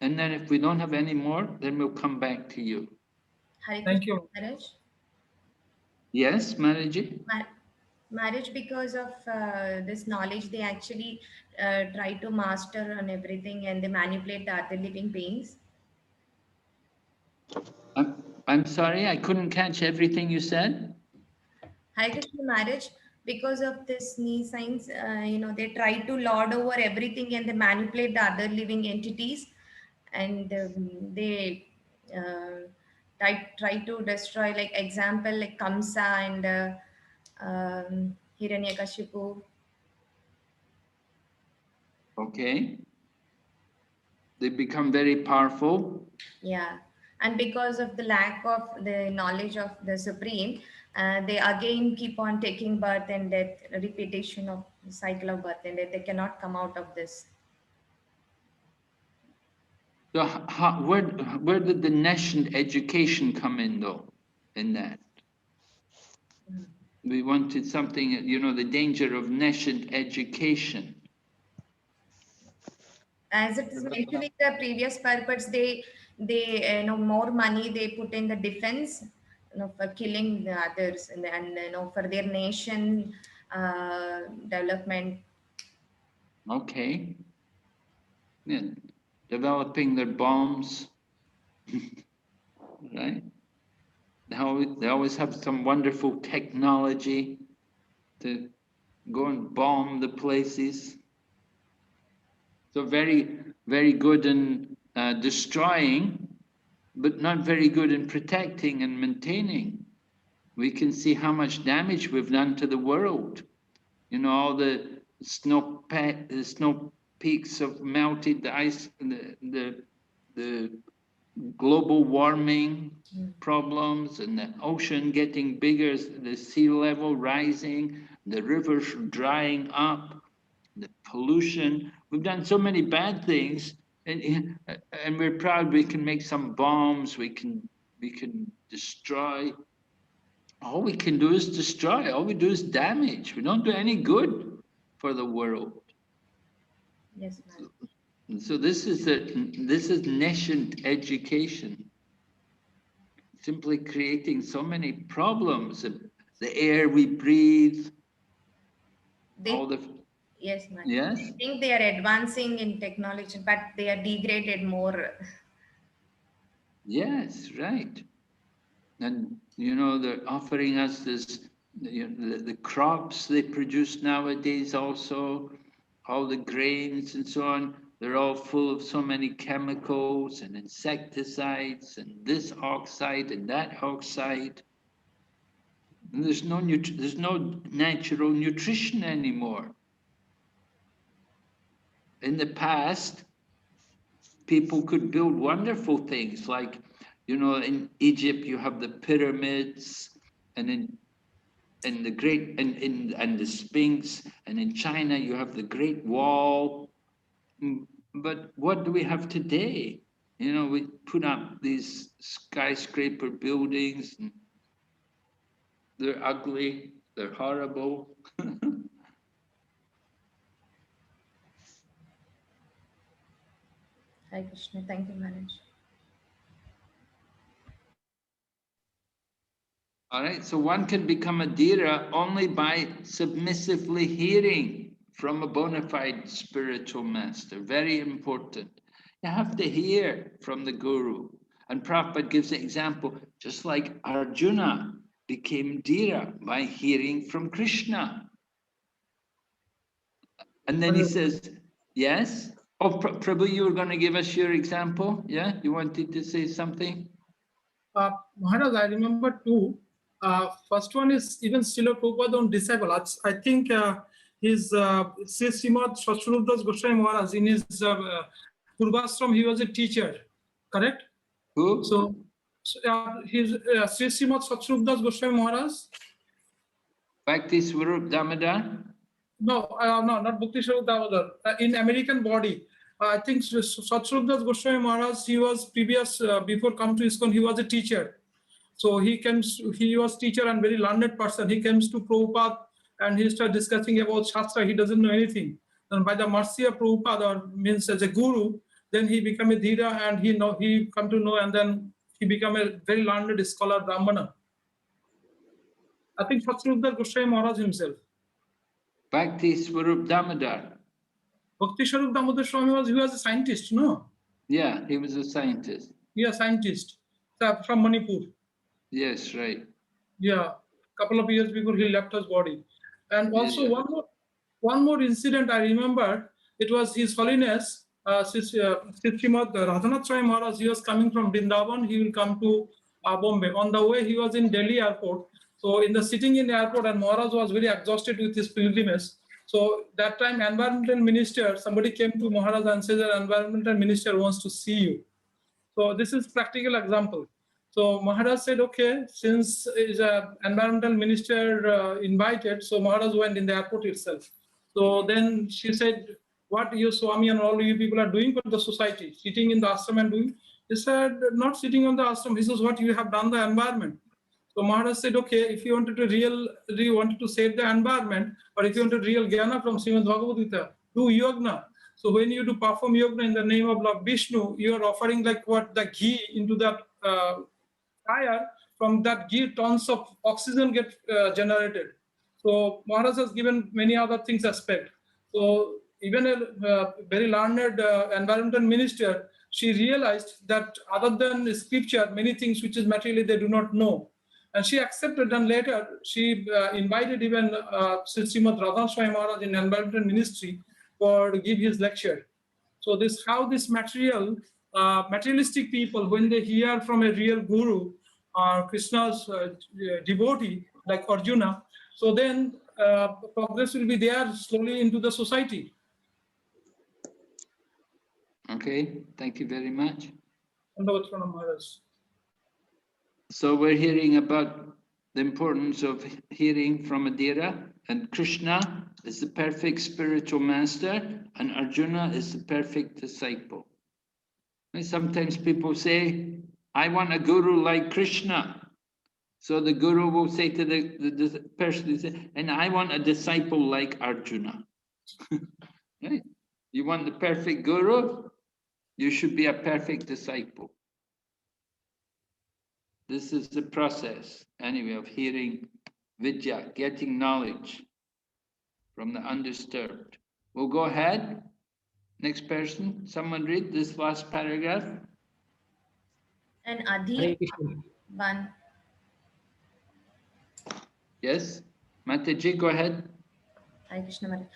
And then if we don't have any more, then we'll come back to you. Thank you. Marriage. Yes, Maraji? Marriage, because of this knowledge, they actually try to master on everything and they manipulate the other living beings. I'm sorry, I couldn't catch everything you said. Hare Krishna marriage, because of this knee signs, they try to lord over everything and they manipulate the other living entities, and they try to destroy, like example, like Kamsa and Hiranyakashipu. Okay. They become very powerful. Yeah, and because of the lack of the knowledge of the Supreme, they again keep on taking birth and death, repetition of the cycle of birth and death. They cannot come out of this. So where did the nascent education come in though, in that? We wanted something, the danger of nascent education. As it is mentioned in the previous purpose, they more money they put in the defense, for killing the others, and for their nation development. Okay. Yeah. Developing their bombs, right? They always have some wonderful technology to go and bomb the places. So very, very good in destroying, but not very good in protecting and maintaining. We can see how much damage we've done to the world. All the snow peaks have melted, the ice, the global warming problems and the ocean getting bigger, the sea level rising, the rivers drying up, the pollution. We've done so many bad things, and we're proud we can make some bombs, we can destroy. All we can do is destroy, all we do is damage. We don't do any good for the world. Yes, ma'am. And so this is nascent education, simply creating so many problems. The air we breathe, all the Yes, ma'am. yes, I think they are advancing in technology, but they are degraded more. yes, right. And you know, they're offering us this, you know, the crops they produce nowadays also, all the grains and so on, they're all full of so many chemicals and insecticides and this oxide and that oxide. And there's no natural nutrition anymore. In the past, people could build wonderful things like, you know, in Egypt you have the pyramids, and in the great and the Sphinx, and in China you have the Great Wall. But what do we have today? You know, we put up these skyscraper buildings, and they're ugly, they're horrible. Hare Krishna. Thank you, Maharaj. All right, so one can become a Dhira only by submissively hearing from a bona fide spiritual master. Very important. You have to hear from the Guru. And Prabhupada gives an example, just like Arjuna became Dhira by hearing from Krishna. And then he says, yes? Oh, Prabhu, you were going to give us your example? Yeah, you wanted to say something? Maharaj, I remember two. First one is even Srila Prabhupada on disciple. I think his Sri Srimad Shashrudas Goswami Maharaj, in his Purvashram, he was a teacher, correct? Who? So his Sri Srimad Shashrudas Goswami Maharaj. Bhakti Swarup Damodar? No, no, not Bhakti Swarup Damodar. In American Body. I think Shashrudas Goswami Maharaj, he was previous, before come to ISKCON, he was a teacher. So he was teacher and very learned person. He comes to Prabhupada and he started discussing about Shastra. He doesn't know anything. And by the mercy of Prabhupada, or means as a guru, then he became a Dhira and he come to know, and then he became a very learned scholar, Brahmana. I think Shashrudas Goswami Maharaj himself. Bhakti Swarup Damodar. Bhakti Swarup Damodar Swami he was a scientist, no? Yeah, he was a scientist. Yeah, scientist from Manipur. Yes, right. Yeah, couple of years before he left his body. And also one more incident I remember, it was His Holiness, Srimad Radhanath Swami Maharaj. He was coming from Vrindavan, he will come to Bombay. On the way, he was in Delhi airport. So in the sitting in the airport, and Maharaj was very exhausted with his pilgrimage. So that time, environmental minister, somebody came to Maharaj and said that environmental minister wants to see you. So this is practical example. So Maharaj said, okay, since is a environmental minister invited, so Maharaj went in the airport itself. So then she said, what you Swami and all you people are doing for the society, sitting in the ashram and doing? He said, not sitting on the ashram. He says, what you have done the environment. So Maharaj said, okay, if you wanted to save the environment, or if you wanted real jnana from Srimad Bhagavad Gita, do yogna. So when you do perform yogna in the name of Lord Vishnu, you are offering like what the ghee into that fire. From that ghee, tons of oxygen get generated. So Maharaj has given many other things aspect. So even a very learned environmental minister, she realized that other than scripture, many things which is materially they do not know. And she accepted, and later she invited even Srimad Radha Swami Maharaj in environmental ministry for to give his lecture. So this how this materialistic people, when they hear from a real guru or Krishna's devotee like Arjuna, so then progress will be there slowly into the society. Okay, thank you very much. Dandavat Pranam Maharaj. So we're hearing about the importance of hearing from Adira, and Krishna is the perfect spiritual master, and Arjuna is the perfect disciple. And sometimes people say, I want a guru like Krishna. So the guru will say to the person, and I want a disciple like Arjuna. Right? You want the perfect guru? You should be a perfect disciple. This is the process, anyway, of hearing vidya, getting knowledge from the undisturbed. We'll go ahead. Next person, someone read this last paragraph. And Hare Adhi, Krishna. one. Yes, Mataji, go ahead. Hare Krishna Maharaj.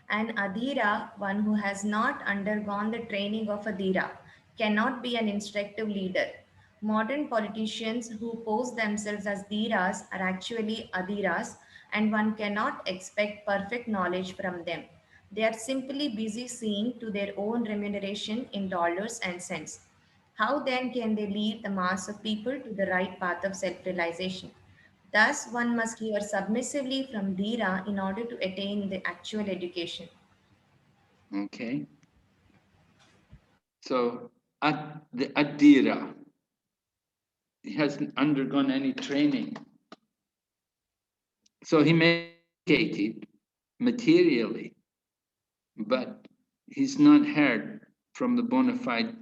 An Adhira, one who has not undergone the training of a Dhira, cannot be an instructive leader. Modern politicians who pose themselves as Dhiras are actually Adhiras, and one cannot expect perfect knowledge from them. They are simply busy seeing to their own remuneration in dollars and cents. How then can they lead the mass of people to the right path of self realization? Thus, one must hear submissively from Dhira in order to attain the actual education. Okay. So, the Adira, he hasn't undergone any training. So he may be educated materially, but he's not heard from the bona fide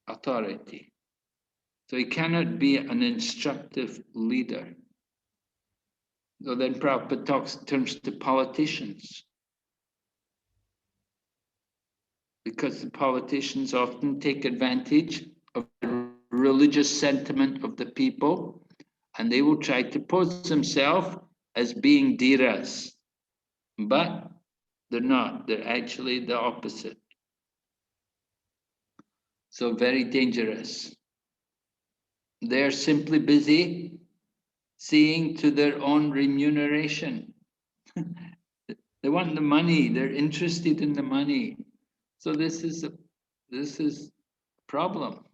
authority. So he cannot be an instructive leader. So then Prabhupada turns to politicians, because the politicians often take advantage of the religious sentiment of the people, and they will try to pose themselves as being dhiras, but they're not. They're actually the opposite. So very dangerous. They're simply busy seeing to their own remuneration. They want the money. They're interested in the money. So this is a problem.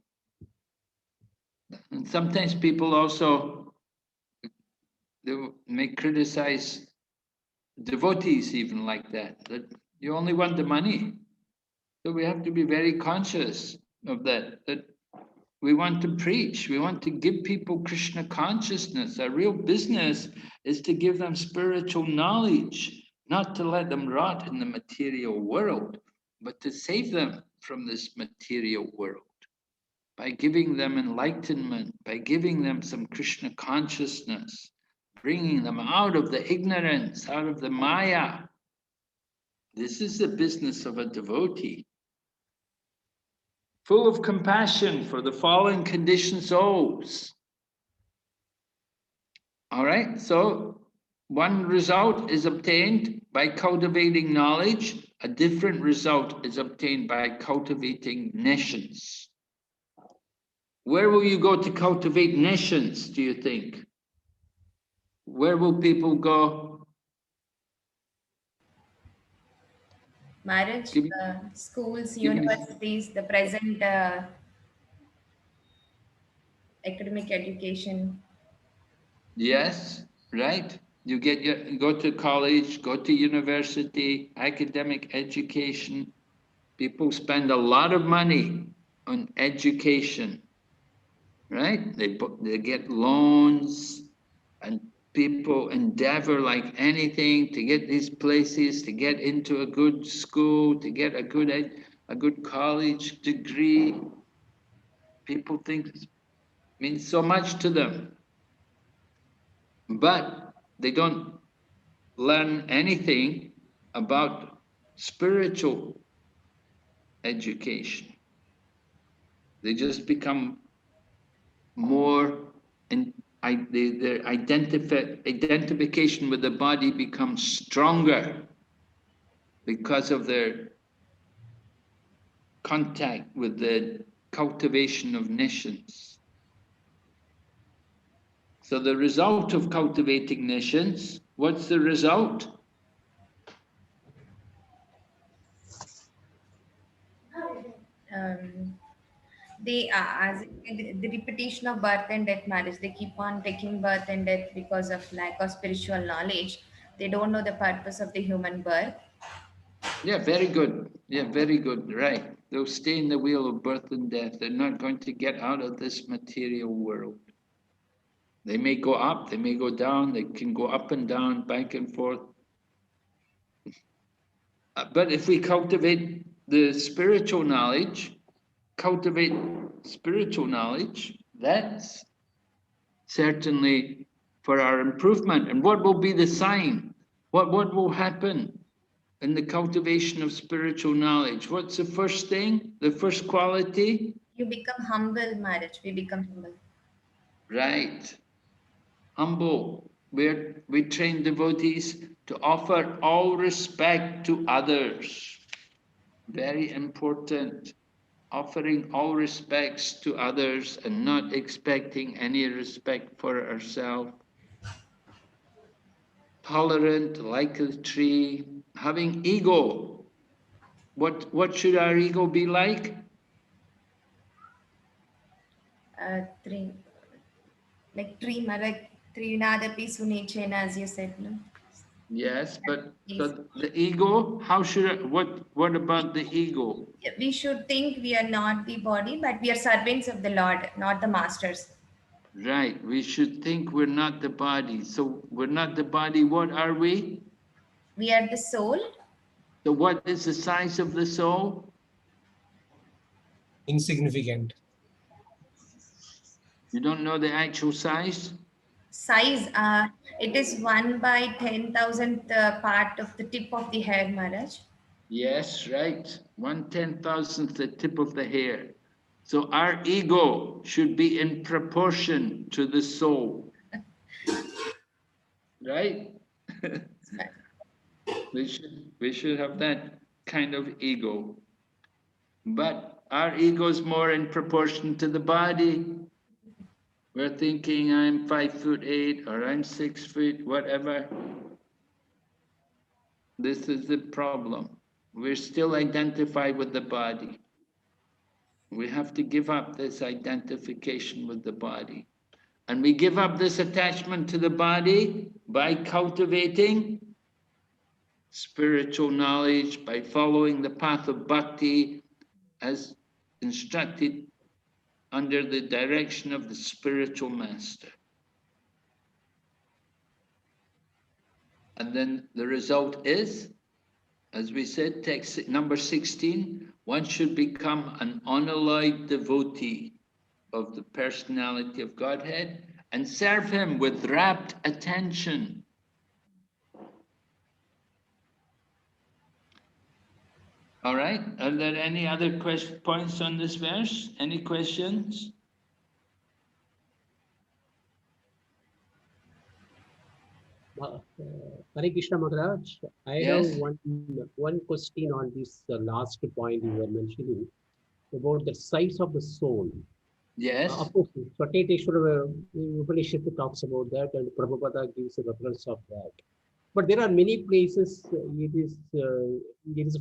And sometimes people also, they may criticize devotees even like that you only want the money. So we have to be very conscious of that we want to preach, we want to give people Krishna consciousness. Our real business is to give them spiritual knowledge, not to let them rot in the material world, but to save them from this material world by giving them enlightenment, by giving them some Krishna consciousness, bringing them out of the ignorance, out of the Maya. This is the business of a devotee, full of compassion for the fallen conditioned souls. All right, so one result is obtained by cultivating knowledge, a different result is obtained by cultivating nescience. Where will you go to cultivate nescience, do you think? Where will people go? Marriage, schools, give me- universities, the present academic education. Yes, right. You go to college, go to university, academic education. People spend a lot of money on education, right? They get loans, and people endeavor like anything to get these places, to get into a good school, to get a good college degree. People think it means so much to them, but they don't learn anything about spiritual education. They just become more, and their identification with the body becomes stronger because of their contact with the cultivation of nescience. So the result of cultivating nescience, what's the result? Um, They as the repetition of birth and death marriage, they keep on taking birth and death because of lack of spiritual knowledge. They don't know the purpose of the human birth. Yeah, very good. Yeah, very good. Right. They'll stay in the wheel of birth and death. They're not going to get out of this material world. They may go up, they may go down, they can go up and down, back and forth. But if we cultivate the spiritual knowledge, that's certainly for our improvement. And what will be the sign? What will happen in the cultivation of spiritual knowledge? What's the first thing? The first quality? You become humble, marriage. We become humble. Right. Humble. We train devotees to offer all respect to others. Very important. Offering all respects to others and not expecting any respect for ourselves. Tolerant, like a tree, having ego. What should our ego be like? Three, like tree, like Trinadapi Sunechena, as you said, no? Yes, but the ego, how should what about the ego? We should think we are not the body, but we are servants of the Lord, not the masters. Right, we should think we're not the body. So we're not the body, what are we? We are the soul. So what is the size of the soul? Insignificant. You don't know the actual size? Size, it is 1/10,000th part of the tip of the hair, Maharaj. Yes, right. 1/10,000th the tip of the hair. So our ego should be in proportion to the soul. Right? we should have that kind of ego. But our ego is more in proportion to the body. We're thinking I'm 5'8" or I'm 6 feet, whatever. This is the problem. We're still identified with the body. We have to give up this identification with the body. And we give up this attachment to the body by cultivating spiritual knowledge, by following the path of bhakti as instructed under the direction of the spiritual master. And then the result is, as we said, text number 16, one should become an unalloyed devotee of the personality of Godhead and serve him with rapt attention. All right, are there any other points on this verse? Any questions? Hare Krishna Maharaj, I Yes. have one question on this last point you were mentioning about the size of the soul. Yes. Of course, Satyateshwara Upanishad talks about that, and Prabhupada gives a reference of that. But there are many places it is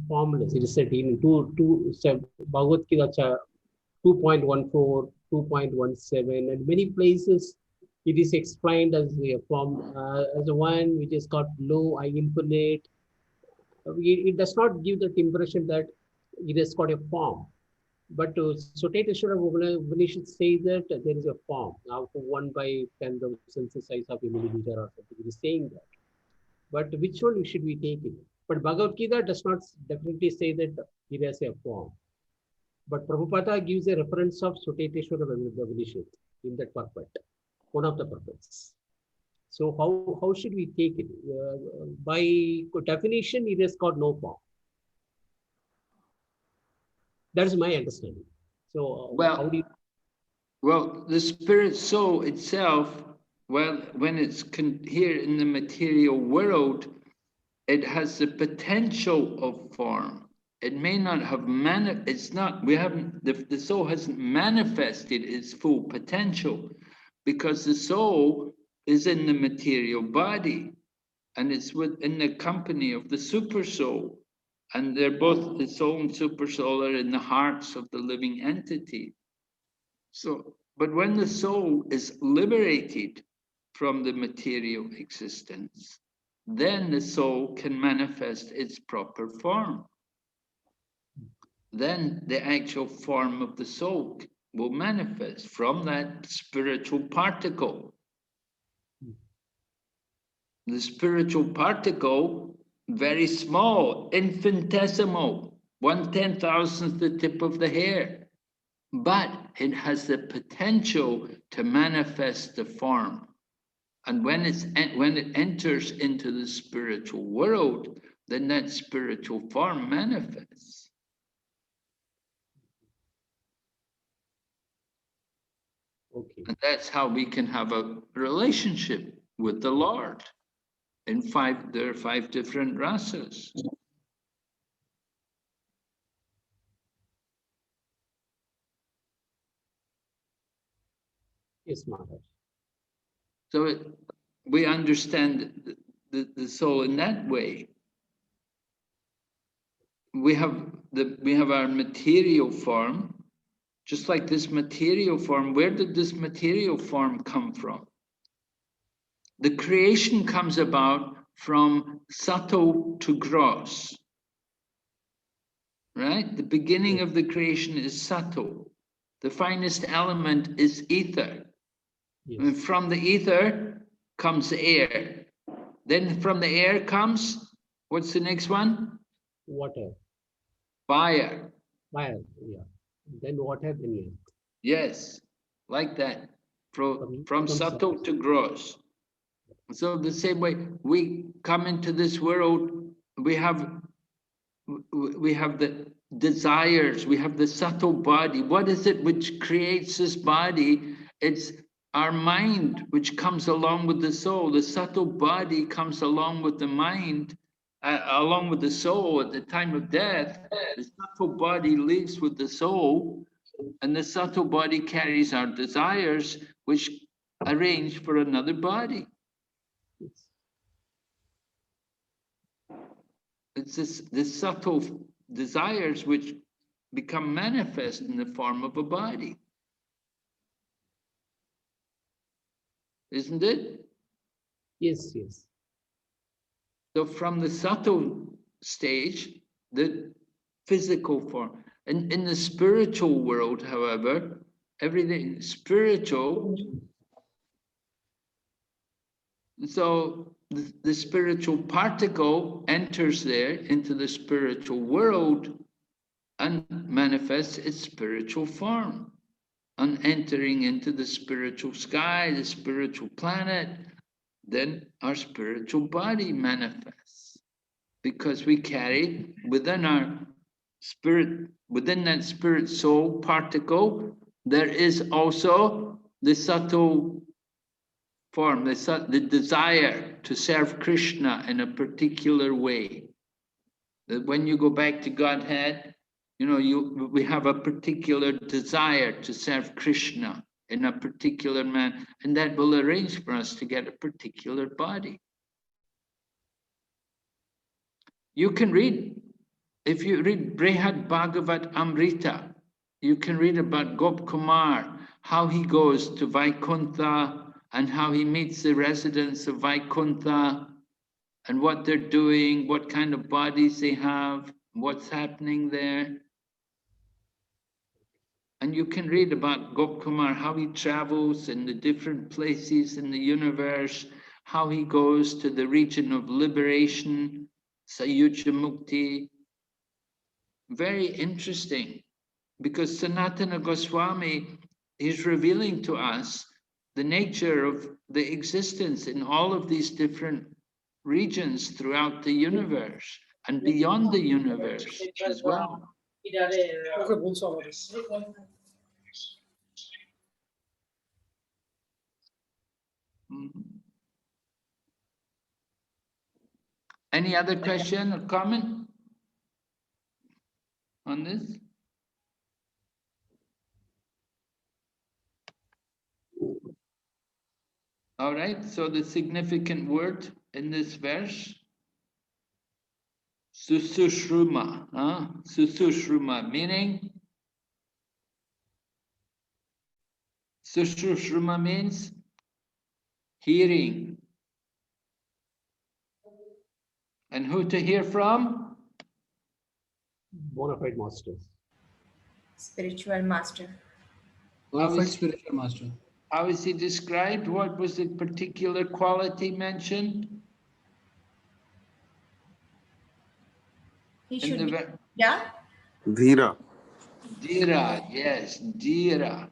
formless. It is said in Bhagavad Gita 2.14, 2.17, and many places it is explained as a form, as a one which is called low, I infinite. It does not give that impression that it has got a form. But Satyateshwara Upanishad says that there is a form of 1/10,000 the size of a millimeter or something. It is saying that. But which one should we take it? But Bhagavad Gita does not definitely say that it has a form. But Prabhupada gives a reference of Satyateshwara Upanishad in that purport, one of the purports. So how should we take it? By definition, it has got no form. That is my understanding. So how do you? Well, the spirit soul itself, well, when it's here in the material world, it has the potential of form. It may not have the soul hasn't manifested its full potential because the soul is in the material body and it's within the company of the super soul. And they're both, the soul and super soul are in the hearts of the living entity. So, but when the soul is liberated from the material existence, then the soul can manifest its proper form. Then the actual form of the soul will manifest from that spiritual particle. The spiritual particle, very small, infinitesimal, 1/10,000th the tip of the hair, but it has the potential to manifest the form. And when it enters into the spiritual world, then that spiritual form manifests. Okay. And that's how we can have a relationship with the Lord. There are 5 different rasas. Yes, Maharaj. So we understand the soul in that way. We have our material form, just like this material form. Where did this material form come from? The creation comes about from subtle to gross. Right? The beginning of the creation is subtle. The finest element is ether. And from the ether comes air. Then from the air comes, what's the next one? Water. Fire. Fire, yeah. Then water, then air. Yes, like that. From subtle to gross. So the same way we come into this world, we have the desires, we have the subtle body. What is it which creates this body? It's our mind, which comes along with the soul. The subtle body comes along with the mind, along with the soul at the time of death. The subtle body lives with the soul, and the subtle body carries our desires, which arrange for another body. It's the subtle desires which become manifest in the form of a body. Isn't it? Yes, yes. So from the subtle stage, the physical form. And in the spiritual world, however, everything spiritual. So the spiritual particle enters there into the spiritual world and manifests its spiritual form. And entering into the spiritual sky, the spiritual planet, then our spiritual body manifests. Because we carry within our spirit, within that spirit soul particle, there is also the subtle form, the desire to serve Krishna in a particular way. That when you go back to Godhead, you know, we have a particular desire to serve Krishna in a particular manner, and that will arrange for us to get a particular body. You can read, if you read Brihad Bhagavat Amrita, you can read about Gop Kumar, how he goes to Vaikuntha and how he meets the residents of Vaikuntha and what they're doing, what kind of bodies they have, what's happening there. And you can read about Gop Kumar, how he travels in the different places in the universe, how he goes to the region of liberation, Sayuja Mukti. Very interesting, because Sanatana Goswami is revealing to us the nature of the existence in all of these different regions throughout the universe and beyond the universe as well. Any other question or comment on this? All right, so the significant word in this verse, Susushruma, Susushruma, meaning Sushrushma means hearing. And who to hear from? Bona fide masters. Spiritual master. Perfect spiritual master. How is he described? What was the particular quality mentioned? He In should the be, yeah. Dhira. Dhira, yes, Dhira.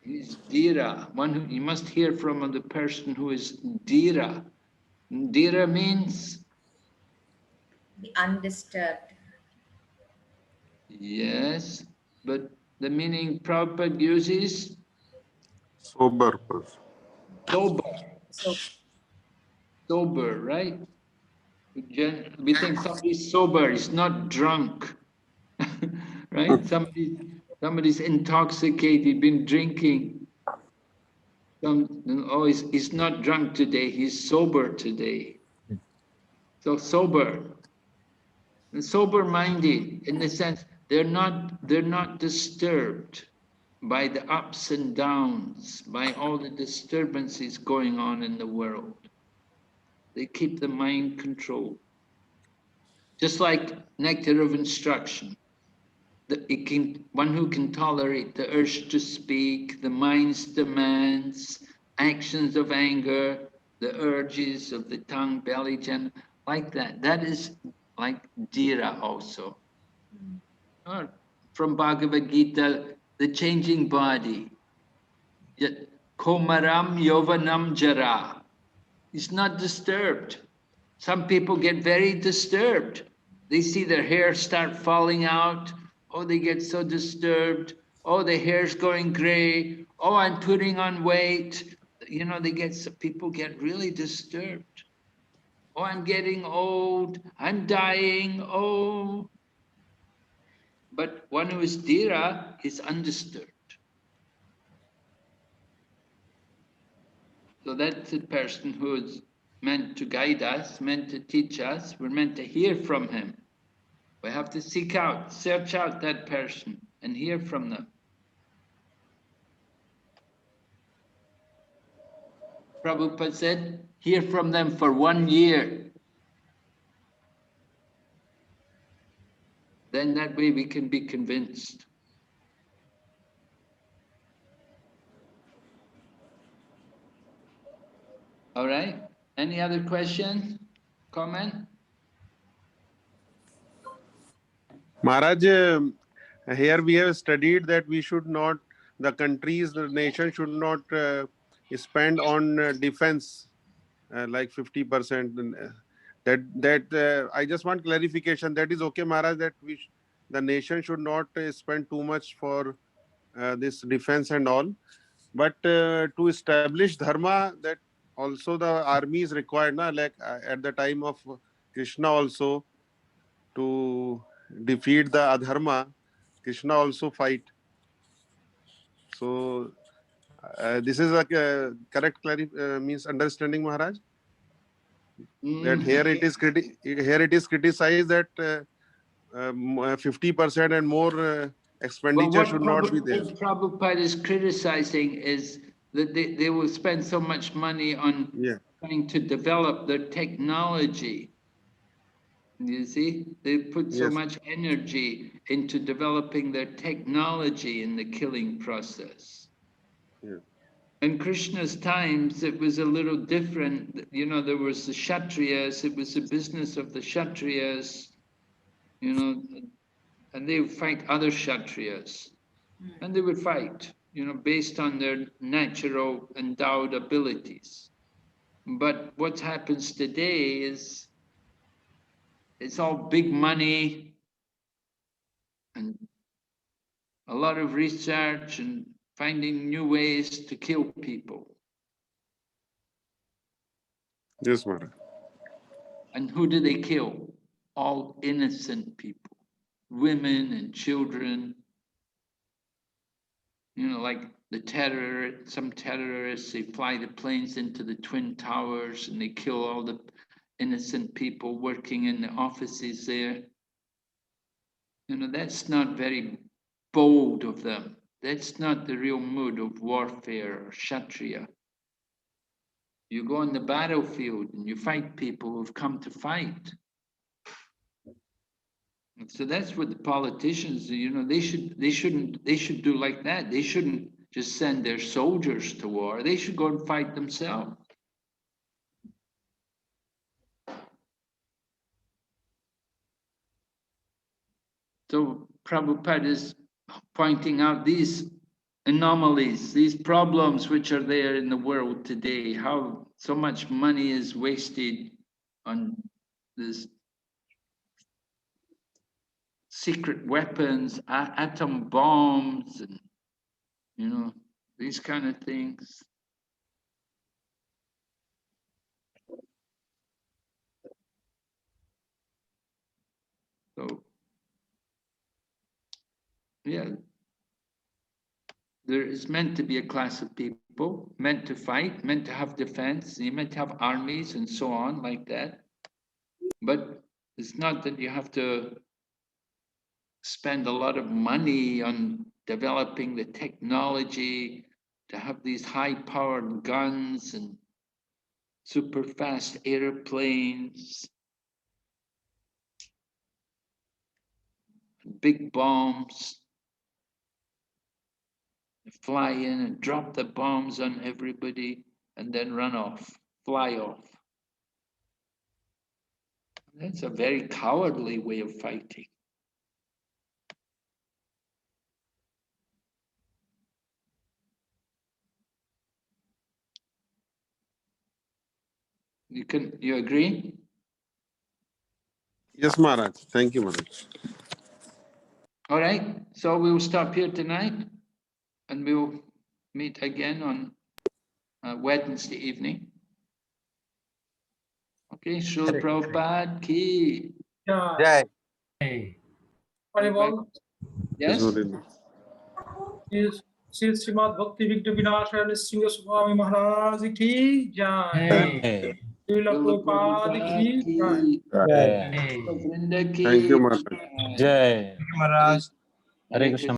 He's Dhira. One who you must hear from the person who is Dhira. Dhira means Be undisturbed. yes, but the meaning Prabhupada uses Sober person. sober. So Sober, right? We think somebody's sober, he's not drunk. Right? Somebody's intoxicated, been drinking. Oh, he's not drunk today, he's sober today. So sober. And sober-minded in the sense they're not disturbed by the ups and downs, by all the disturbances going on in the world. They keep the mind controlled. Just like nectar of instruction. One who can tolerate the urge to speak, the mind's demands, actions of anger, the urges of the tongue, belly, genital, like that. That is like Dhira also. Or from Bhagavad Gita, the changing body. Komaram Yovanam Jara. It's not disturbed. Some people get very disturbed. They see their hair start falling out. Oh, they get so disturbed. Oh, the hair's going gray. Oh, I'm putting on weight. You know, people get really disturbed. Oh, I'm getting old. I'm dying. Oh. But one who is Dhira is undisturbed. So that's the person who is meant to guide us, meant to teach us. We're meant to hear from him. We have to seek out, search out that person and hear from them. Prabhupada said, hear from them for 1 year. Then that way we can be convinced. All right. Any other questions? Comment? Maharaj, here we have studied that we should not, the countries, the nation should not spend on defense like 50%. I just want clarification. That is okay, Maharaj, that the nation should not spend too much for this defense and all. But to establish dharma, that also the army is required, na? Like at the time of Krishna also, to defeat the adharma, Krishna also fight. So this is a correct means understanding, Maharaj. That here it is criticized that 50% and more expenditure should not be there. What Prabhupada is criticizing is that they will spend so much money on trying to develop their technology. You see, they put so much energy into developing their technology in the killing process. In Krishna's times, it was a little different. You know, there was the Kshatriyas, it was the business of the Kshatriyas, you know, and they would fight other Kshatriyas. And they would fight, you know, based on their natural endowed abilities. But what happens today is it's all big money and a lot of research and finding new ways to kill people. Yes, Maharaj. And who do they kill? All innocent people, women and children. You know, like some terrorists, they fly the planes into the Twin Towers and they kill all the innocent people working in the offices there. You know, that's not very bold of them. That's not the real mood of warfare or kshatriya. You go on the battlefield and you fight people who've come to fight. And so that's what the politicians, they should do like that. They shouldn't just send their soldiers to war. They should go and fight themselves. So Prabhupada is pointing out these anomalies, these problems which are there in the world today, how so much money is wasted on this secret weapons, atom bombs, and these kind of things. So, yeah, there is meant to be a class of people, meant to fight, meant to have defense, you meant to have armies and so on like that. But it's not that you have to spend a lot of money on developing the technology to have these high-powered guns and super fast airplanes, big bombs, fly in and drop the bombs on everybody and then run off, fly off. That's a very cowardly way of fighting. You agree? Yes, Maharaj. Thank you, Maharaj. All right, so we'll stop here tonight and we'll meet again on Wednesday evening. Okay, Srila Prabhupada ki. Yeah. Hey. Haribol. Yes? Is Srimad Bhakti Victor Vinashaya Singha Swami Maharaj ki jai. Hey. Srila Prabhupada ki jai. Hey. Vrinda ki. Thank you, Maharaj. Jai. Hare Hare Krishna.